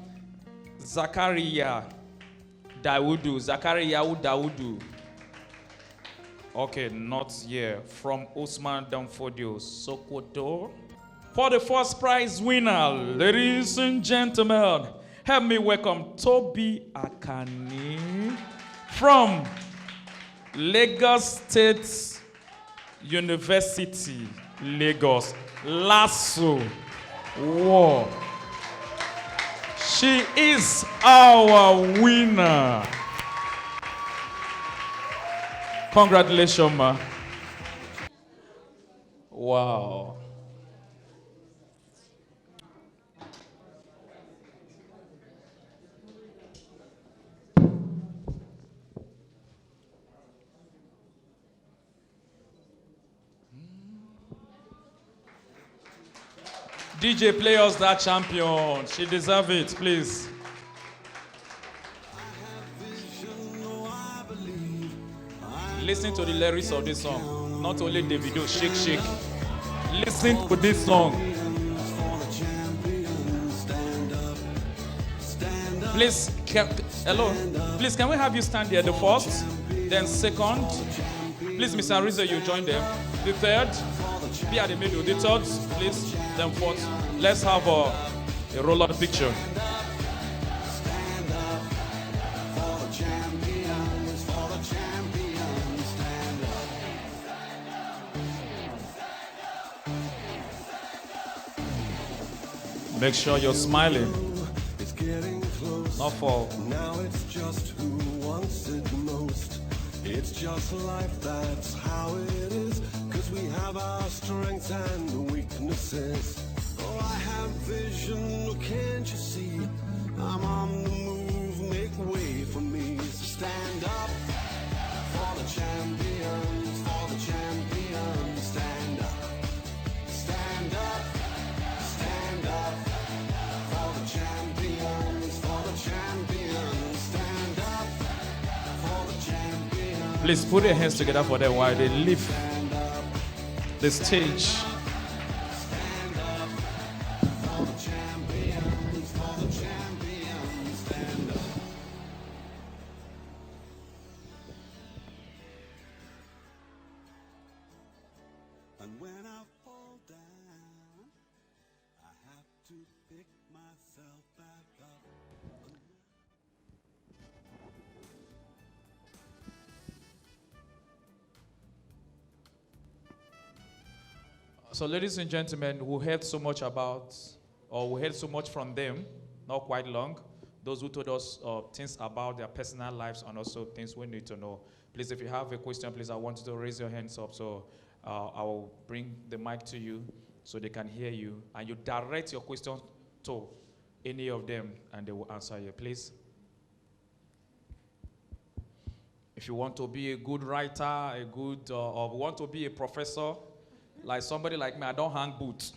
Zacchaeus Dawudu. Okay, not here. From Usman Danfodio, Sokoto. For the first prize winner, ladies and gentlemen, help me welcome Toby Akani from Lagos State University, Lagos. Lasso. Wow. She is our winner. Congratulations, ma. Wow. DJ, play us that champion. She deserves it, please. Listen to the lyrics of this song. Not only the video, shake. Listen to this song. Please, hello. Please, can we have you stand there? The first, then second. Please, Mr. Ariza, you join them. The third, be at the middle. The third, please, then fourth. Let's have a roll-out picture. Make sure you're smiling. Not fall. Now it's just who wants it most. It's just life, that's how it is. 'Cause we have our strengths and weaknesses. Oh, I have vision, can't you see? I'm on the move, make way for me. So stand up for the champions, for the champions. Stand up, stand up, stand up for the champions, for the champions. Stand up for the champions. Please put your hands together for them while they leave the stage. And when I fall down, I have to pick myself back up. So, ladies and gentlemen, we heard so much from them, not quite long. Those who told us things about their personal lives and also things we need to know. Please, if you have a question, please, I want you to raise your hands up. So I will bring the mic to you so they can hear you. And you direct your question to any of them and they will answer you, please. If you want to be a good writer, or want to be a professor, like somebody like me, I don't hang boots.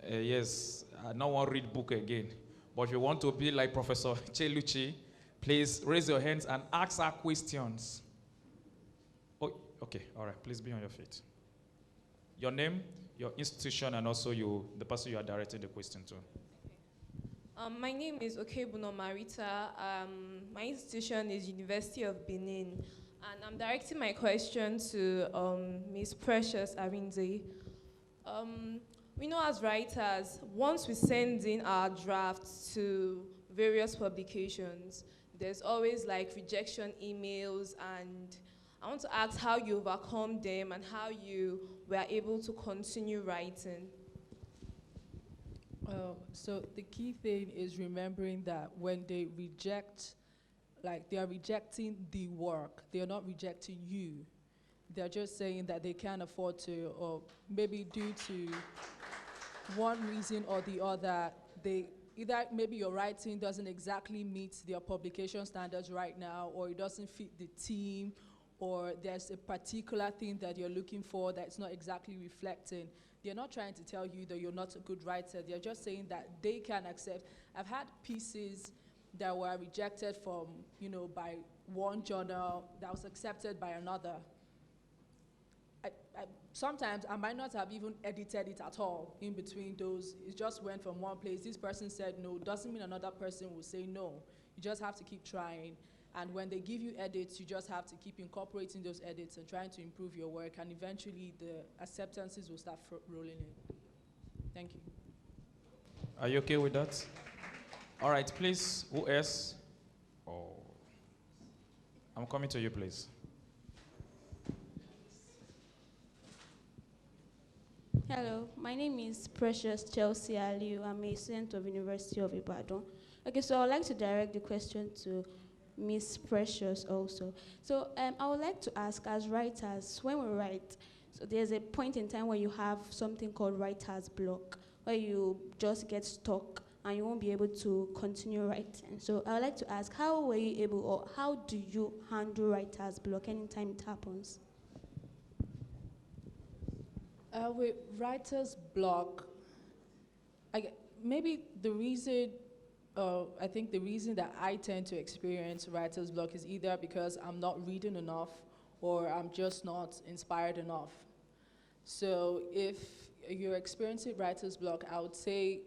Yes, I don't want to read book again. But if you want to be like Professor Cheluchi, please raise your hands and ask her questions. Oh, okay, all right. Please be on your feet. Your name, your institution, and also the person you are directing the question to. My name is Okebuno Marita. My institution is University of Benin. And I'm directing my question to Ms. Precious Arinze. We know as writers, once we send in our drafts to various publications, there's always like rejection emails, and I want to ask how you overcome them and how you were able to continue writing. So the key thing is remembering that when they reject, like they are rejecting the work, they are not rejecting you. They're just saying that they can't afford to, or maybe due to one reason or the other, they either maybe your writing doesn't exactly meet their publication standards right now, or it doesn't fit the team, or there's a particular thing that you're looking for that's not exactly reflecting. They're not trying to tell you that you're not a good writer. They're just saying that they can accept. I've had pieces that were rejected from, by one journal that was accepted by another. Sometimes I might not have even edited it at all in between those. It just went from one place. This person said no, doesn't mean another person will say no. You just have to keep trying. And when they give you edits, you just have to keep incorporating those edits and trying to improve your work, and eventually the acceptances will start rolling in. Thank you. Are you okay with that? All right, please, who else? Oh, I'm coming to you, please. Hello, my name is Precious Chelsea Aliu. I'm a student of University of Ibadan. Okay, so I would like to direct the question to Miss Precious also. So I would like to ask, as writers, when we write, so there's a point in time where you have something called writer's block, where you just get stuck and you won't be able to continue writing. So I would like to ask, how were you able, or how do you handle writer's block anytime it happens? With writer's block, maybe the reason, I think the reason that I tend to experience writer's block is either because I'm not reading enough or I'm just not inspired enough. So if you're experiencing writer's block, I would say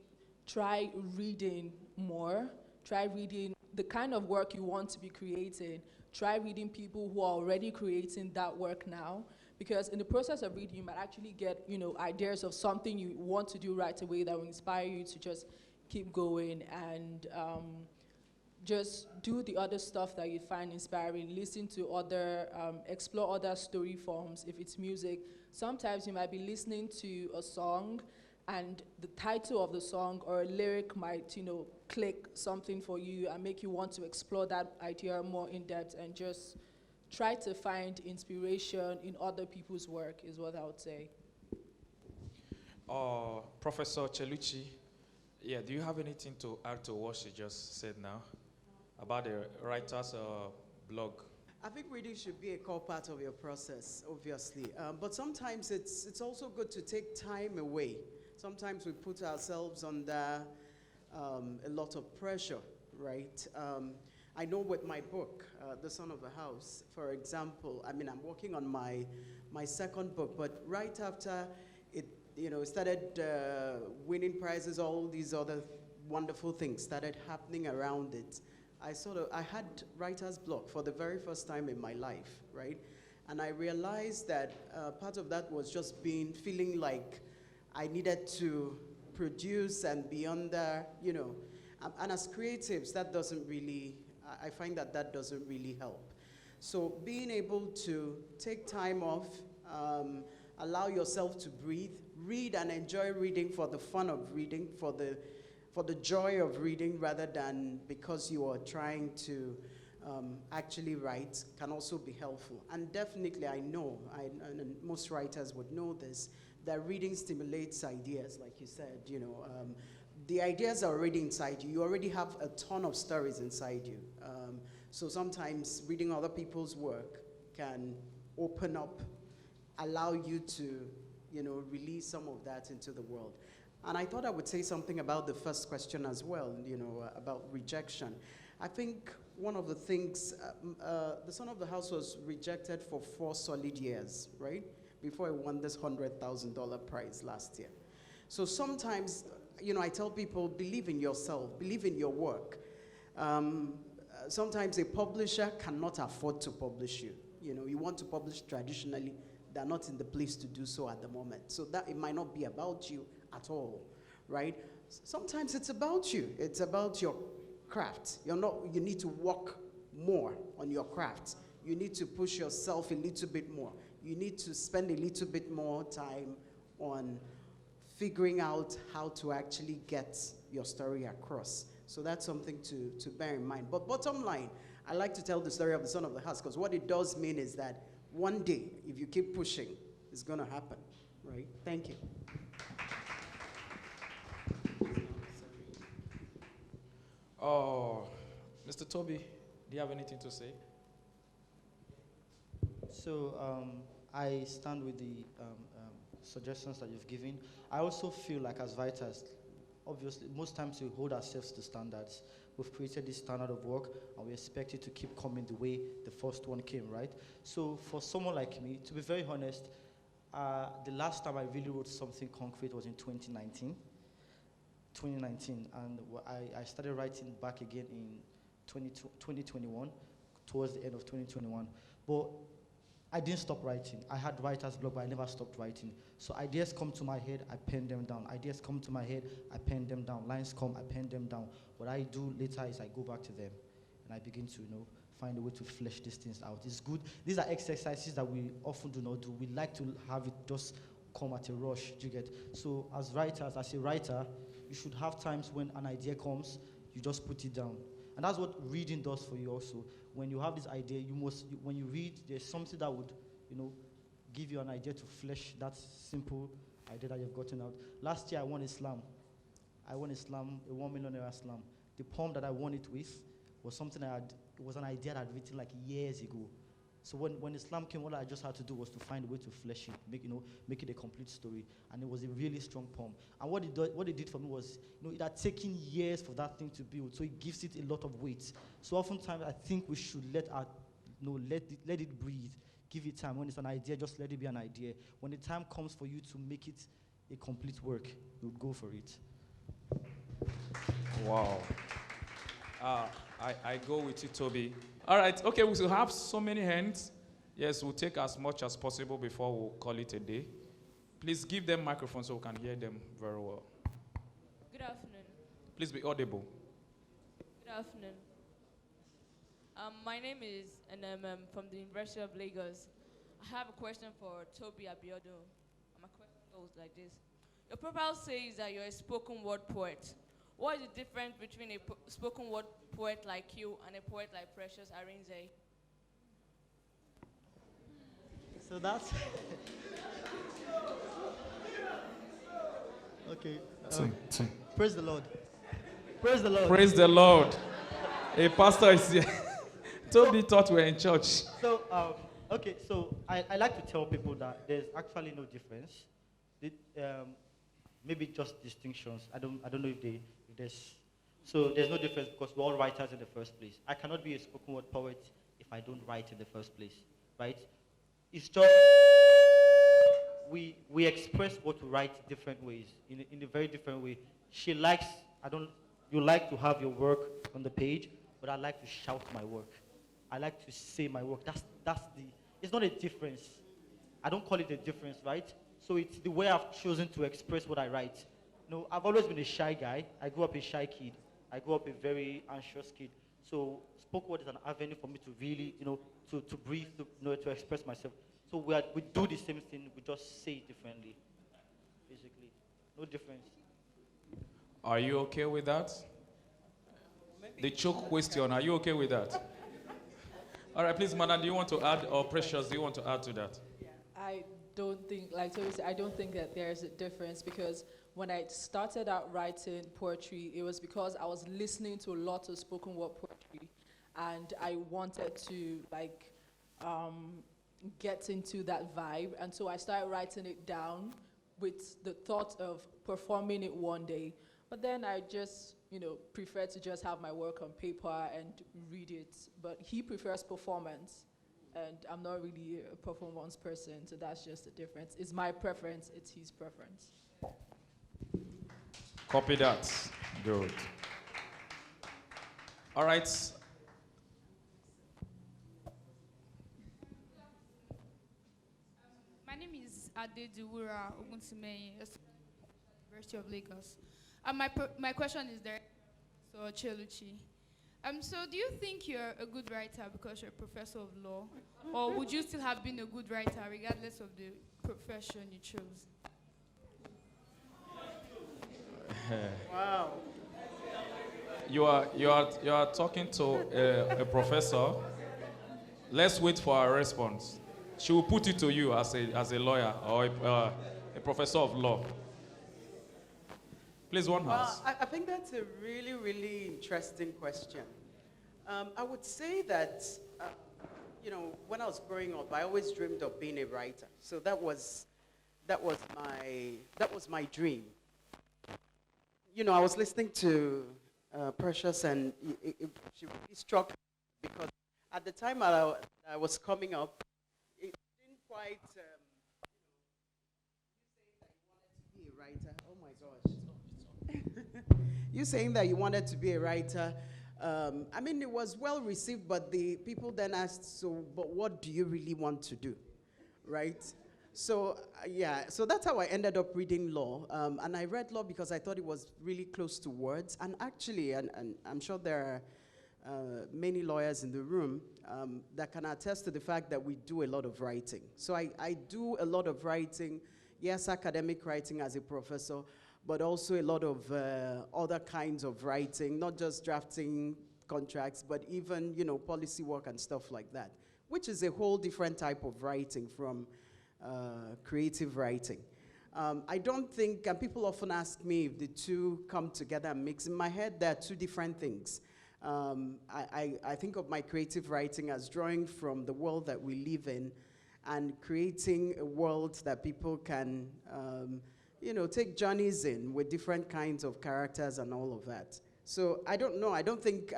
try reading more, try reading the kind of work you want to be creating, try reading people who are already creating that work now. Because in the process of reading, you might actually get, ideas of something you want to do right away that will inspire you to just keep going and just do the other stuff that you find inspiring. Listen to other, explore other story forms. If it's music, sometimes you might be listening to a song and the title of the song or a lyric might, click something for you and make you want to explore that idea more in depth, and just try to find inspiration in other people's work is what I would say. Professor Cheluchi, do you have anything to add to what she just said now about the writer's blog? I think reading should be a core part of your process, obviously. But sometimes it's also good to take time away. Sometimes we put ourselves under a lot of pressure, right? I know with my book, The Son of the House, for example, I'm working on my second book, but right after it, started winning prizes, all these other wonderful things started happening around it. I had writer's block for the very first time in my life, right? And I realized that part of that was just feeling like I needed to produce and be under, and as creatives, that doesn't really, I find that doesn't really help. So being able to take time off, allow yourself to breathe, read and enjoy reading for the fun of reading, for the joy of reading, rather than because you are trying to actually write, can also be helpful. And definitely I know, and most writers would know this, that reading stimulates ideas, like you said, the ideas are already inside you. You already have a ton of stories inside you. So sometimes reading other people's work can open up, allow you to, release some of that into the world. And I thought I would say something about the first question as well, about rejection. I think one of the things, The Son of the House was rejected for 4 solid years, right? Before I won this $100,000 prize last year. So sometimes, I tell people, believe in yourself, believe in your work. Sometimes a publisher cannot afford to publish you. You want to publish traditionally, they're not in the place to do so at the moment. So that it might not be about you at all, right? Sometimes it's about you. It's about your craft. You need to work more on your craft. You need to push yourself a little bit more. You need to spend a little bit more time on figuring out how to actually get your story across. So that's something to bear in mind. But bottom line, I like to tell the story of the son of the house, because what it does mean is that one day, if you keep pushing, it's going to happen, right? Thank you. Oh, Mr. Toby, do you have anything to say? So I stand with the suggestions that you've given. I also feel like as writers, obviously, most times we hold ourselves to standards. We've created this standard of work, and we expect it to keep coming the way the first one came, right? So for someone like me, to be very honest, the last time I really wrote something concrete was in 2019. And I started writing back again in 2021, towards the end of 2021. But I didn't stop writing. I had writer's block, but I never stopped writing. So ideas come to my head, I pen them down. Ideas come to my head, I pen them down. Lines come, I pen them down. What I do later is I go back to them, and I begin to, find a way to flesh these things out. It's good. These are exercises that we often do not do. We like to have it just come at a rush, do you get? So as writers, as a writer, you should have times when an idea comes, you just put it down. And that's what reading does for you also. When you have this idea, when you read, there's something that would, give you an idea to flesh that simple idea that you've gotten out. Last year, I won a slam. A 1 million naira slam. The poem that I won it with was something it was an idea that I'd written like years ago. So when the slam came, all I just had to do was to find a way to flesh it, make it a complete story. And it was a really strong poem. And what it did for me was, it had taken years for that thing to build, so it gives it a lot of weight. So oftentimes, I think we should let it breathe, give it time. When it's an idea, just let it be an idea. When the time comes for you to make it a complete work, you'll go for it. Wow. I go with you, Toby. All right, okay, we will have so many hands. Yes, we'll take as much as possible before we'll call it a day. Please give them microphones so we can hear them very well. Good afternoon. Please be audible. Good afternoon. My name is from the University of Lagos. I have a question for Toby Abiodun. My question goes like this. Your profile says that you're a spoken word poet. What is the difference between a spoken word poet like you and a poet like Precious Arinze? So that's... Okay. Praise the Lord. Praise the Lord. Praise the Lord. A pastor is here. Toby thought we were in church. So, okay, so I like to tell people that there's actually no difference. Maybe just distinctions. I don't know if there's... So there's no difference because we're all writers in the first place. I cannot be a spoken word poet if I don't write in the first place, right? It's just we express what we write different ways, in a very different way. You like to have your work on the page, but I like to shout my work. I like to say my work. It's not a difference. I don't call it a difference, right? So it's the way I've chosen to express what I write. I've always been a shy guy. I grew up a shy kid. I grew up a very anxious kid. So spoken word is an avenue for me to really, to breathe, to express myself. So we do the same thing, we just say it differently, basically. No difference. Are you okay with that? The choke question, are you okay with that? All right, please, Madam, do you want to add, or Precious, do you want to add to that? Yeah, I don't think, like Toby said, I don't think that there's a difference, because when I started out writing poetry, it was because I was listening to lots of spoken word poetry, and I wanted to get into that vibe, and so I started writing it down with the thought of performing it one day. But then I just, prefer to just have my work on paper and read it. But he prefers performance, and I'm not really a performance person, so that's just the difference. It's my preference, it's his preference. Copy that. Good. All right. My name is Adediwura Ogunsimeyin, University of Lagos. My question is there, so Cheluchi. So do you think you're a good writer because you're a professor of law, or would you still have been a good writer regardless of the profession you chose? Wow. You are talking to a professor. Let's wait for her response. She will put it to you as a lawyer or a professor of law. Please, one house. Well, I think that's a really, really interesting question. I would say that, when I was growing up, I always dreamed of being a writer. So that was my dream. I was listening to Precious, and she really struck me because at the time I was coming up, it didn't quite. You saying that you wanted to be a writer? Oh my gosh! You saying that you wanted to be a writer? I mean, it was well received, but the people then asked, "So, but what do you really want to do?" Right? So, so that's how I ended up reading law. And I read law because I thought it was really close to words. And actually, and I'm sure there are many lawyers in the room that can attest to the fact that we do a lot of writing. So I do a lot of writing, yes, academic writing as a professor, but also a lot of other kinds of writing, not just drafting contracts, but even, policy work and stuff like that, which is a whole different type of writing from creative writing. I don't think, and people often ask me if the two come together and mix. In my head, there are two different things. I think of my creative writing as drawing from the world that we live in and creating a world that people can, take journeys in with different kinds of characters and all of that. So I don't know. I don't think,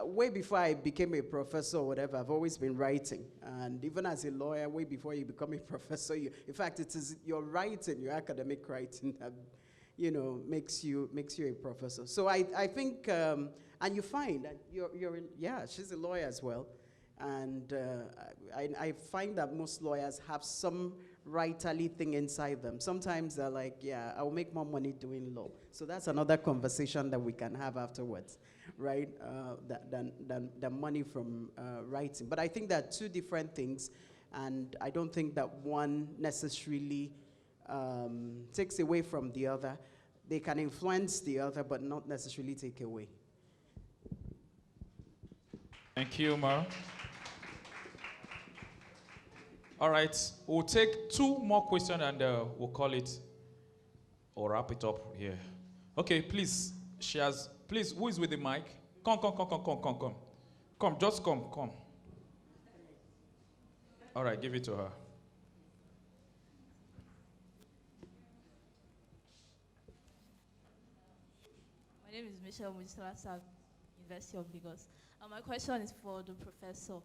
way before I became a professor or whatever, I've always been writing. And even as a lawyer, way before you become a professor, in fact, it is your writing, your academic writing that, makes you a professor. So I think, and you find that she's a lawyer as well. And I find that most lawyers have some writerly thing inside them. Sometimes they're like, I'll make more money doing law. So that's another conversation that we can have afterwards, right? Than money from writing. But I think there are two different things, and I don't think that one necessarily takes away from the other. They can influence the other, but not necessarily take away. Thank you, Mar. All right, we'll take two more questions and we'll call it or wrap it up here. Okay, please, please, who is with the mic? Come. Come, just come. All right, give it to her. My name is Michelle Mujisalasa, University of Lagos. My question is for the professor.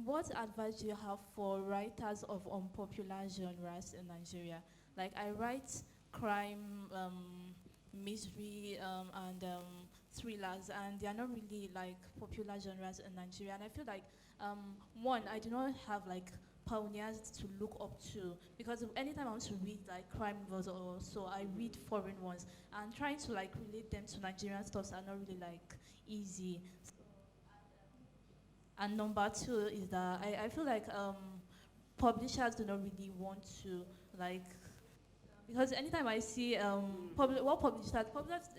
What advice do you have for writers of unpopular genres in Nigeria? Like, I write crime, misery, and thrillers, and they are not really like popular genres in Nigeria. And I feel like, one, I do not have like pioneers to look up to, because anytime I want to read like crime novels or so, I read foreign ones, and trying to like relate them to Nigerian stuffs are not really like easy. And number two is that I feel like publishers do not really want to, like, because anytime I see publishers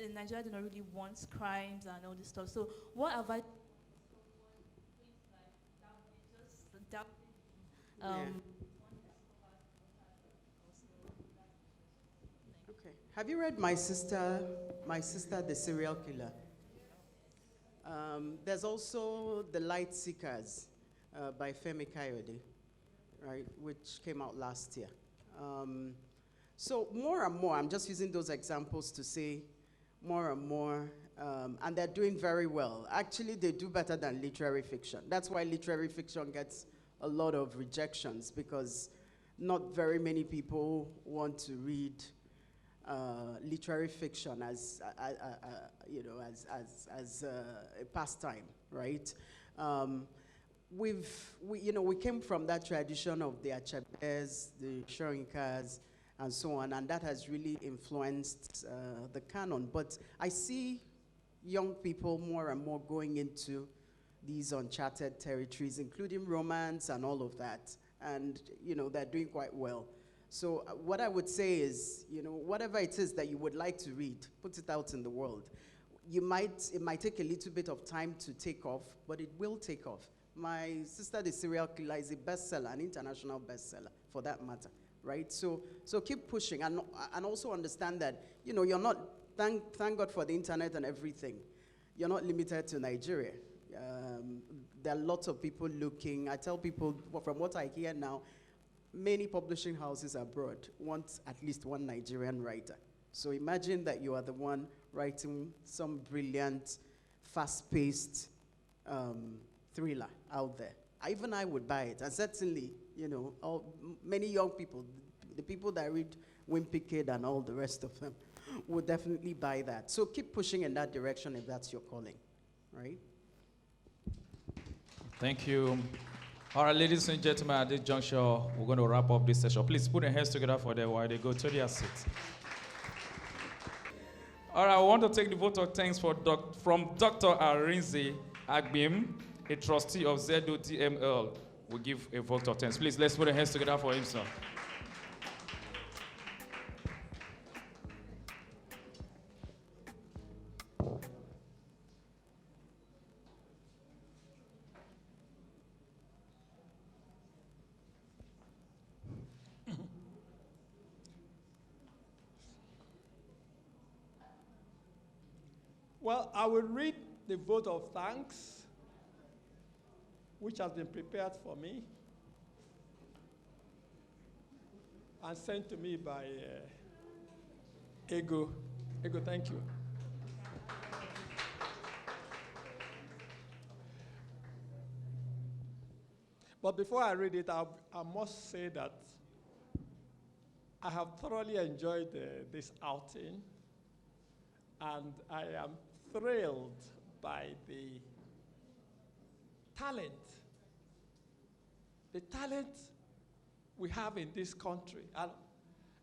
in Nigeria do not really want crimes and all this stuff. So what advice? Okay. Have you read My Sister, the Serial Killer? There's also The Light Seekers by Femi Kayode, right, which came out last year. So more and more, I'm just using those examples to say more and more, and they're doing very well. Actually, they do better than literary fiction. That's why literary fiction gets a lot of rejections, because not very many people want to read literary fiction as a pastime, right? We came from that tradition of the Achebes, the Shorinkas, and so on, and that has really influenced the canon. But I see young people more and more going into these uncharted territories, including romance and all of that, and they're doing quite well. So what I would say is, whatever it is that you would like to read, put it out in the world. It might take a little bit of time to take off, but it will take off. My Sister the Serial Killer is a bestseller, an international bestseller for that matter, right? So keep pushing, and also understand that, you're not, thank God for the internet and everything. You're not limited to Nigeria. There are lots of people looking. I tell people, from what I hear now, many publishing houses abroad want at least one Nigerian writer. So imagine that you are the one writing some brilliant, fast-paced thriller out there. Even I would buy it. And certainly, many young people, the people that read Wimpy Kid and all the rest of them, would definitely buy that. So keep pushing in that direction if that's your calling, right? Thank you. All right, ladies and gentlemen, at this juncture, we're going to wrap up this session. Please put your hands together for them while they go to their seats. All right, I want to take the vote of thanks from Dr. Arinze Agbim, a trustee of Zodml. We give a vote of thanks. Please, let's put our hands together for him, sir. Well, I will read the vote of thanks, which has been prepared for me and sent to me by Ego. Ego, thank you. But before I read it, I must say that I have thoroughly enjoyed this outing, and I am thrilled by the talent we have in this country. And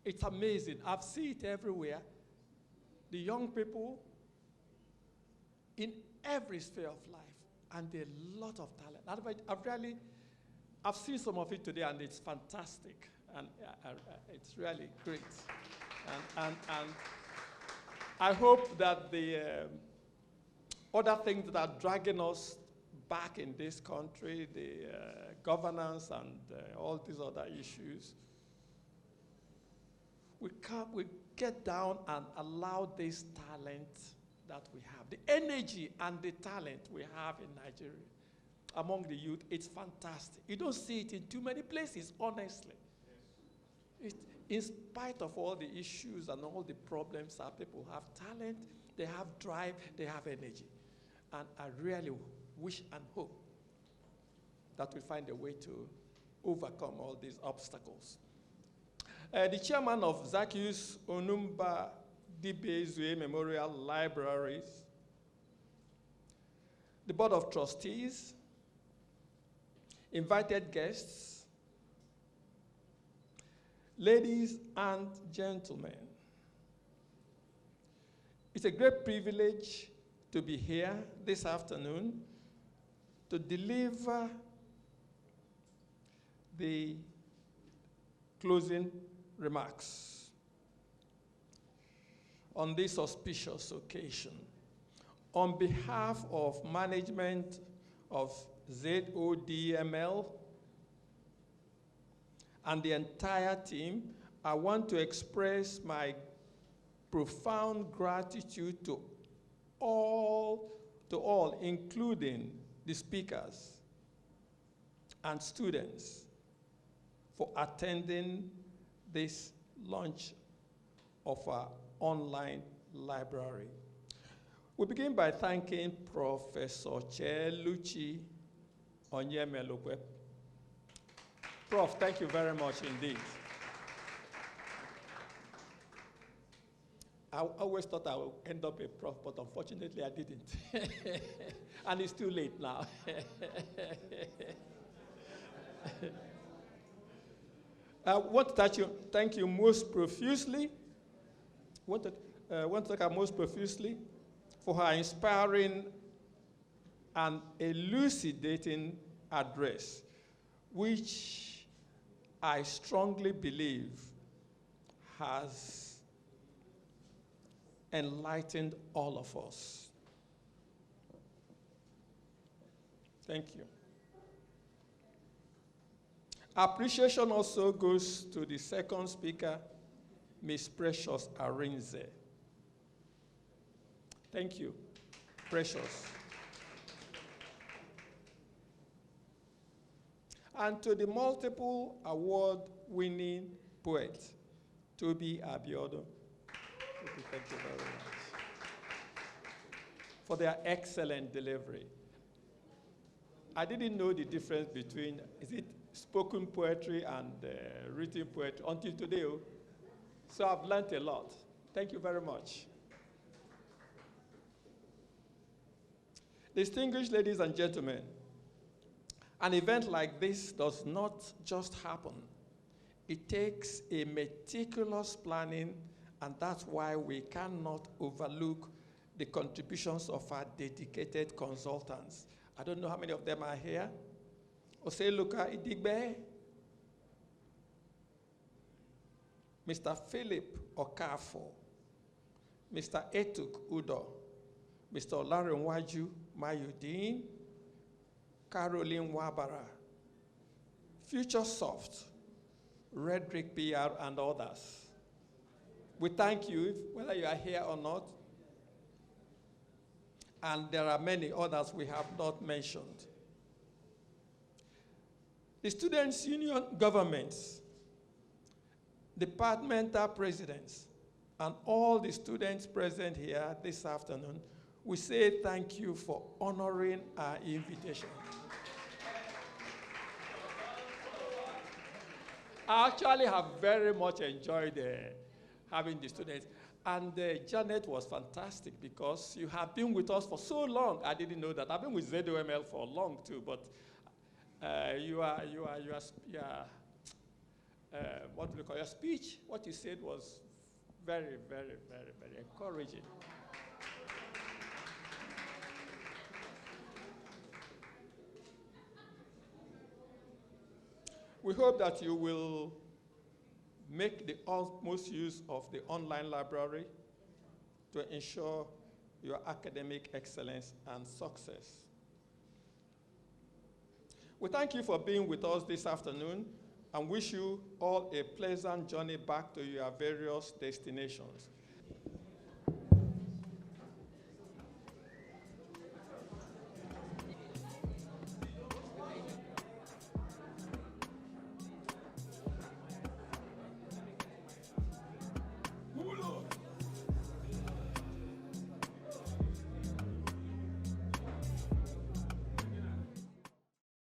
it's amazing. I've seen it everywhere. The young people in every sphere of life, and a lot of talent. I've seen some of it today, and it's fantastic, and it's really great. And I hope that the other things that are dragging us back in this country, the governance and all these other issues, we get down and allow this talent that we have, the energy and the talent we have in Nigeria among the youth. It's fantastic. You don't see it in too many places, honestly. In spite of all the issues and all the problems, our people have talent, they have drive, they have energy. And I really wish and hope that we find a way to overcome all these obstacles. The chairman of Zacchaeus Onumba Dibiaezue Memorial Libraries, the board of trustees, invited guests, ladies and gentlemen, it's a great privilege to be here this afternoon to deliver the closing remarks on this auspicious occasion. On behalf of management of Zodml and the entire team, I want to express my profound gratitude to all, including the speakers and students, for attending this launch of our online library. We begin by thanking Professor Cheluchi Onyemelukwe. Prof, thank you very much indeed. I always thought I would end up a prof, but unfortunately I didn't. And it's too late now. I want to thank you most profusely. Want to thank her most profusely for her inspiring and elucidating address, which I strongly believe has enlightened all of us. Thank you. Appreciation also goes to the second speaker, Ms. Precious Arinze. Thank you, Precious. And to the multiple award-winning poet, Toby Abiodun. Thank you very much for their excellent delivery. I didn't know the difference between, is it spoken poetry and written poetry until today. So I've learned a lot. Thank you very much. Distinguished ladies and gentlemen, an event like this does not just happen. It takes a meticulous planning, and that's why we cannot overlook the contributions of our dedicated consultants. I don't know how many of them are here. Oseluka Idigbe, Mr. Philip Okafo, Mr. Etuk Udo, Mr. Olarenwaju Mayudin, Caroline Wabara, FutureSoft, Redrick PR, and others. We thank you, whether you are here or not. And there are many others we have not mentioned. The Students' Union governments, departmental presidents, and all the students present here this afternoon, we say thank you for honoring our invitation. I actually have very much enjoyed having the students. And Janet was fantastic because you have been with us for so long. I didn't know that. I've been with Zodml for long too, but what do you call your speech? What you said was very, very, very, very encouraging. We hope that you will make the utmost use of the online library to ensure your academic excellence and success. We thank you for being with us this afternoon and wish you all a pleasant journey back to your various destinations.